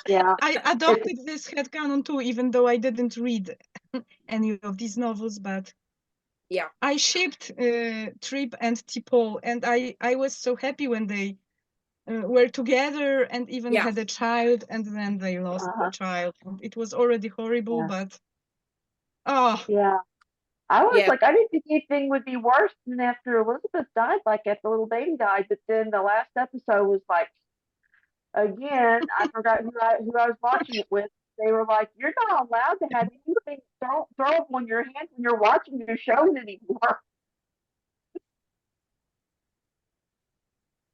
S3: Yeah.
S4: I adopted this headcanon too, even though I didn't read any of these novels, but
S2: yeah,
S4: I shipped Trip and T'Pol, and I was so happy when they were together and even
S2: Yeah.
S4: had a child, and then they lost the child. And it was already horrible,
S3: Yeah.
S4: but oh,
S3: Yeah. I was
S2: Yeah.
S3: like, I didn't think anything would be worse than after Elizabeth died, like after the little baby died. But then the last episode was like, again, I forgot who I was watching it with. They were like, "You're not allowed to have anything throw them on your hands when you're watching your shows anymore."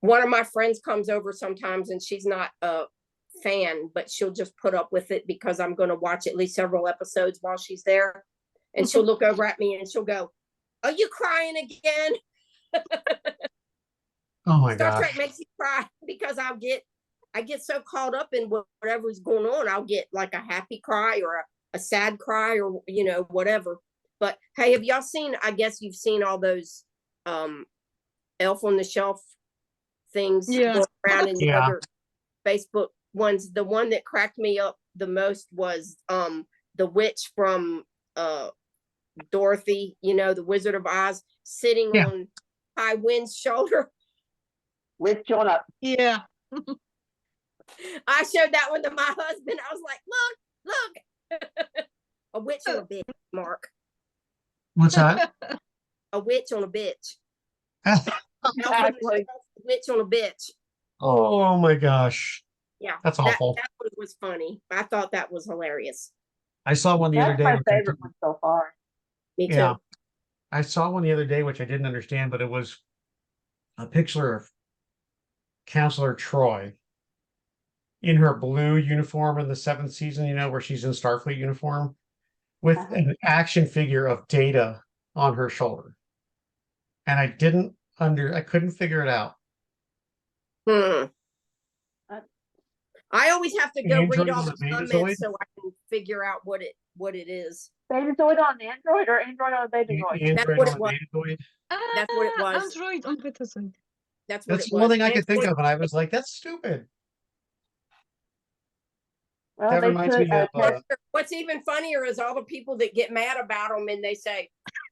S2: One of my friends comes over sometimes and she's not a fan, but she'll just put up with it because I'm going to watch at least several episodes while she's there. And she'll look over at me and she'll go, "Are you crying again?"
S1: Oh my
S2: Star Trek
S1: gosh.
S2: makes me cry because I get so caught up in whatever's going on. I'll get like a happy cry or a sad cry or, you know, whatever. But hey, have y'all seen, I guess you've seen all those Elf on the Shelf things
S4: Yeah.
S2: going around in the
S1: Yeah.
S2: other Facebook ones. The one that cracked me up the most was the witch from Dorothy, you know, the Wizard of Oz, sitting
S1: Yeah.
S2: on High Wind's shoulder.
S3: With John up.
S4: yeah.
S2: I showed that one to my husband. I was like, look, a witch on a bitch, Mark.
S1: What's that?
S2: A witch on a bitch.
S3: Exactly.
S2: Witch on a bitch.
S1: Oh my gosh.
S2: Yeah.
S1: That's awful.
S2: That one was funny. I thought that was hilarious.
S1: I saw one the other
S3: That's
S1: day.
S3: my
S1: which I
S3: favorite
S1: didn't-
S3: one so far.
S2: Me too.
S1: Yeah. I saw one the other day, which I didn't understand, but it was a picture of Counselor Troi in her blue uniform in the 7th season, you know, where she's in Starfleet uniform with an action figure of Data on her shoulder. And I couldn't figure it out.
S2: Hmm. I always have to go
S1: Android
S2: read all
S1: on
S2: the
S1: a Betazoid?
S2: comments so I can figure out what it is.
S3: Betazoid on Android or Android on Betazoid?
S1: Android
S2: what
S1: on
S2: it was.
S1: Betazoid.
S2: That's what it was.
S4: Android on Betazoid.
S2: That's what
S1: That's
S2: it
S1: the one
S2: was.
S1: thing I could think
S2: Android-
S1: of, and I was like, that's stupid.
S3: Well,
S1: That
S3: they
S1: reminds
S3: put
S1: me of
S2: What's even funnier is all the people that get mad about them and they say,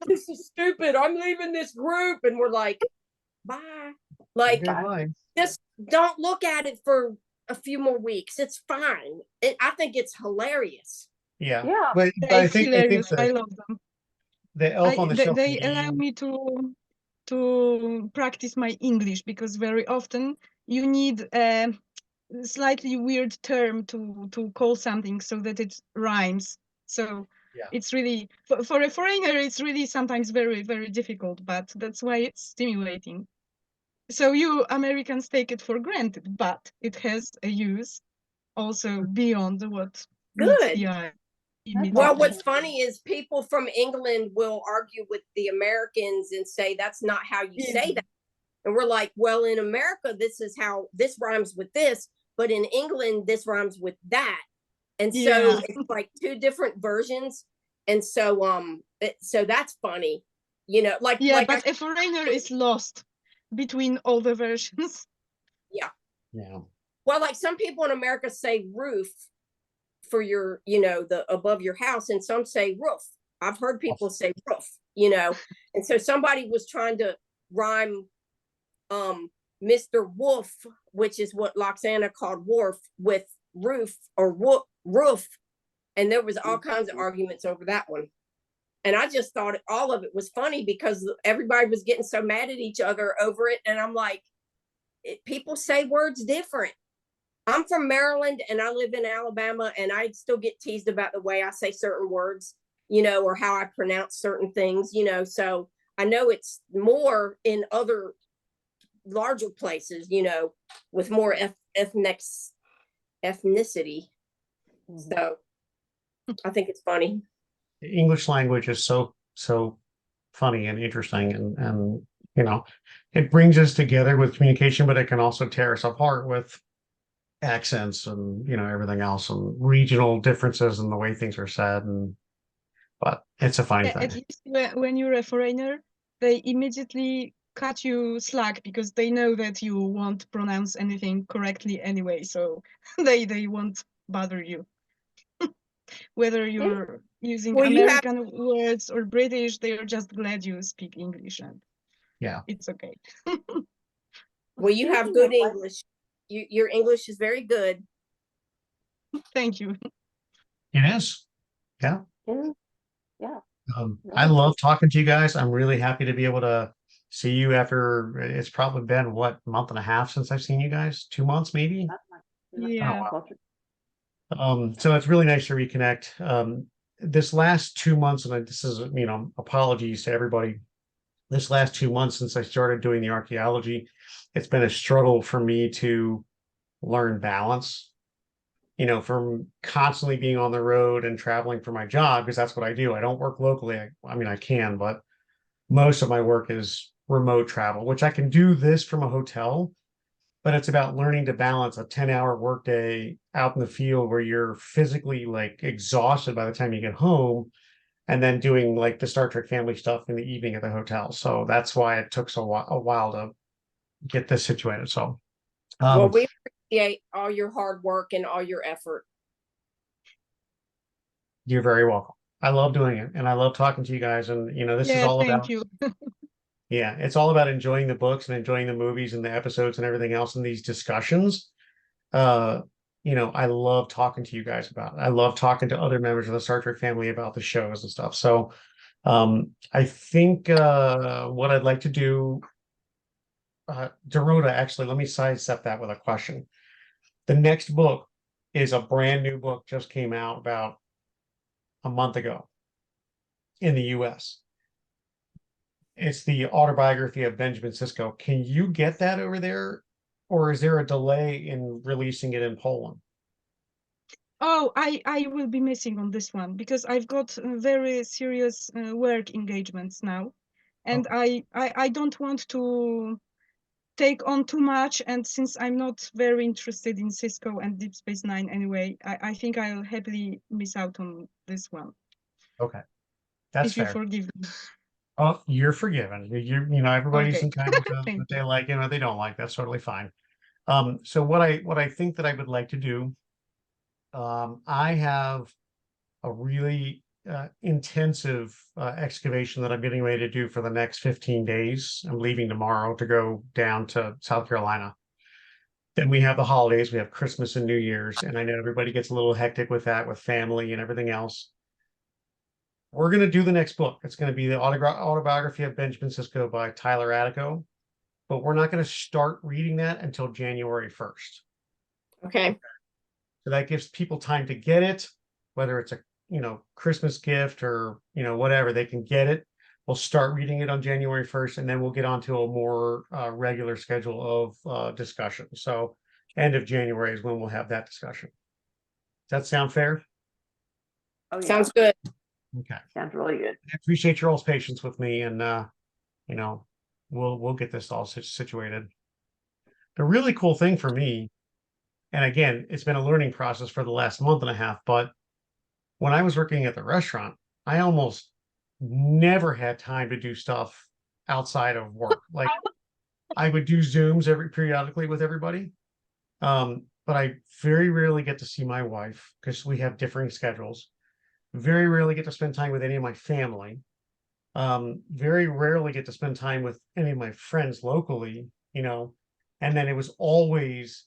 S2: "This is stupid. I'm leaving this group," and we're like, "Bye." Like,
S1: okay, fine.
S2: just don't look at it for a few more weeks. It's fine. I think it's hilarious.
S1: Yeah.
S3: Yeah.
S1: But
S4: They're
S1: I think
S4: hilarious. I love them.
S1: the Elf on the Shelf
S4: They allow
S1: meme-
S4: me to practice my English, because very often you need a slightly weird term to call something so that it rhymes. So
S1: Yeah.
S4: it's really for a foreigner, it's really sometimes very, very difficult, but that's why it's stimulating. So you Americans take it for granted, but it has a use also beyond what meets
S2: Good.
S4: the eye.
S2: Well,
S4: immediately.
S2: what's funny is people from England will argue with the Americans and say that's not how you say that. And we're like, well, in America, this is how this rhymes with this, but in England, this rhymes with that. And so
S4: Yeah.
S2: it's like two different versions. And so so that's funny. You know, like
S4: Yeah,
S2: like
S4: but a foreigner is lost between all the versions.
S1: Yeah.
S2: well, like some people in America say roof for your, you know, the above your house, and some say roof. I've heard people say roof, you know. And so somebody was trying to rhyme Mr. Wolf, which is what Loxana called Worf, with roof or roof. And there was all kinds of arguments over that one. And I just thought all of it was funny because everybody was getting so mad at each other over it. And I'm like, people say words different. I'm from Maryland and I live in Alabama, and I still get teased about the way I say certain words, you know, or how I pronounce certain things, you know. So I know it's more in other larger places, you know, with more ethnicity. So I think it's funny.
S1: The English language is so funny and interesting, and you know, it brings us together with communication, but it can also tear us apart with accents and, you know, everything else, and regional differences in the way things are said. But it's a fine
S4: At
S1: thing.
S4: least when you're a foreigner, they immediately cut you slack because they know that you won't pronounce anything correctly anyway, so they won't bother you. Whether you're using
S2: Well,
S4: American words or British, they're just glad you speak English, and
S1: Yeah.
S4: it's okay.
S2: Well, you have good English. your English is very good.
S4: Thank you.
S1: It is. Yeah.
S3: Yeah. Yeah.
S1: I
S3: Nice.
S1: love talking to you guys. I'm really happy to be able to see you after it's probably been what, month and a half since I've seen you guys? 2 months, maybe?
S4: Yeah.
S1: Oh, wow. So it's really nice to reconnect. This last 2 months, and this is, apologies to everybody. This last 2 months since I started doing the archaeology, it's been a struggle for me to learn balance, from constantly being on the road and traveling for my job, because that's what I do. I don't work locally. I mean, I can, but most of my work is remote travel, which I can do this from a hotel, but it's about learning to balance a 10-hour workday out in the field where you're physically like exhausted by the time you get home, and then doing like the Star Trek family stuff in the evening at the hotel. So that's why it took a while to get this situated. So
S2: Well, we appreciate all your hard work and all your effort.
S1: you're very welcome. I love doing it, and I love talking to you guys. And this is
S4: Yeah,
S1: all
S4: thank
S1: about,
S4: you.
S1: yeah, it's all about enjoying the books and enjoying the movies and the episodes and everything else in these discussions. Uh, I love talking to you guys about it. I love talking to other members of the Star Trek family about the shows and stuff. So I think what I'd like to do, Dorota, actually, let me sidestep that with a question. The next book is a brand new book, just came out about a month ago in the US. It's the autobiography of Benjamin Sisko. Can you get that over there? Or is there a delay in releasing it in Poland?
S4: Oh, I will be missing on this one because I've got very serious work engagements now, and I don't want to take on too much. And since I'm not very interested in Cisco and Deep Space Nine anyway, I think I'll happily miss out on this one.
S1: Okay, that's
S4: if you
S1: fair.
S4: forgive me.
S1: Oh, you're forgiven. Everybody's
S4: Okay.
S1: entitled to
S4: Thank
S1: what they like and what they don't like. That's totally fine. So what I think that I would like to do, I have a really intensive excavation that I'm getting ready to do for the next 15 days. I'm leaving tomorrow to go down to South Carolina. Then we have the holidays, we have Christmas and New Year's, and I know everybody gets a little hectic with that, with family and everything else. We're going to do the next book. It's going to be the autobiography of Benjamin Sisko by Tyler Attico, but we're not going to start reading that until January 1st.
S2: Okay.
S1: So that gives people time to get it, whether it's a Christmas gift or whatever, they can get it. We'll start reading it on January 1st, and then we'll get onto a more regular schedule of discussion. So end of January is when we'll have that discussion. Does that sound fair?
S3: Oh, yeah.
S2: Sounds good.
S1: Okay.
S3: Sounds really good.
S1: I appreciate your all's patience with me, and we'll get this all situated. The really cool thing for me, and again, it's been a learning process for the last month and a half, but when I was working at the restaurant, I almost never had time to do stuff outside of work. Like I would do Zooms periodically with everybody. But I very rarely get to see my wife because we have differing schedules. Very rarely get to spend time with any of my family. Very rarely get to spend time with any of my friends locally, and then it was always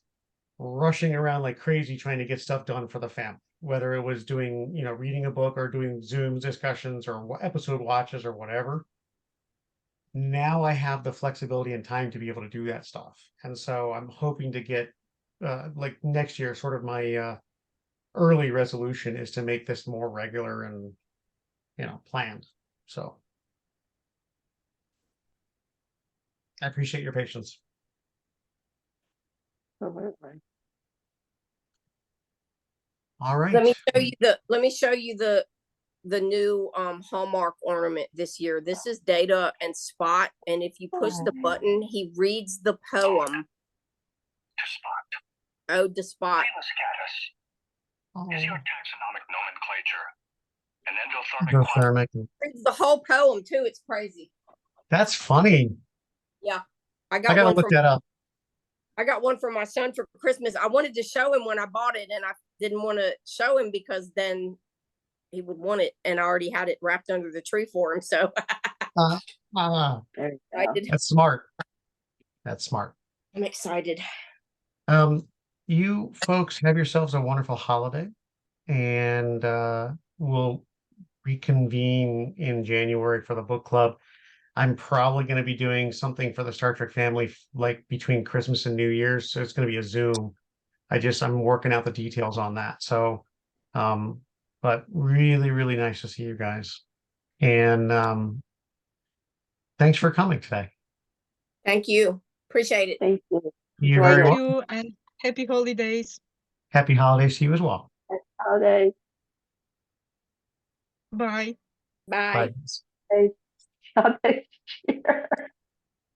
S1: rushing around like crazy trying to get stuff done for the family, whether it was doing, reading a book or doing Zooms discussions or episode watches or whatever. Now I have the flexibility and time to be able to do that stuff. And so I'm hoping to get like next year, sort of my early resolution is to make this more regular and, planned. So I appreciate your patience.
S3: Absolutely.
S1: All right.
S2: Let me show you the new Hallmark ornament this year. This is Data and Spot, and if you push the button, he reads the poem. Ode to Spot.
S6: Is your taxonomic nomenclature an endothermic class?
S2: Reads the whole poem too. It's crazy.
S1: That's funny.
S2: Yeah,
S1: I gotta look that up.
S2: I got one for my son for Christmas. I wanted to show him when I bought it, and I didn't want to show him because then he would want it, and I already had it wrapped under the tree for him. So I did.
S1: That's smart. That's smart.
S2: I'm excited.
S1: You folks have yourselves a wonderful holiday, and we'll reconvene in January for the book club. I'm probably going to be doing something for the Star Trek family, like between Christmas and New Year's. So it's going to be a Zoom. I'm working out the details on that. So, but really, really nice to see you guys. And thanks for coming today.
S2: Thank you. Appreciate it.
S3: Thank you.
S1: You're
S3: Enjoy
S1: very
S4: Thank
S3: your
S1: welcome.
S4: you and happy holidays.
S1: Happy holidays to you as well.
S3: holidays.
S4: Bye.
S2: Bye.
S1: Bye.
S3: Hey, y'all next year.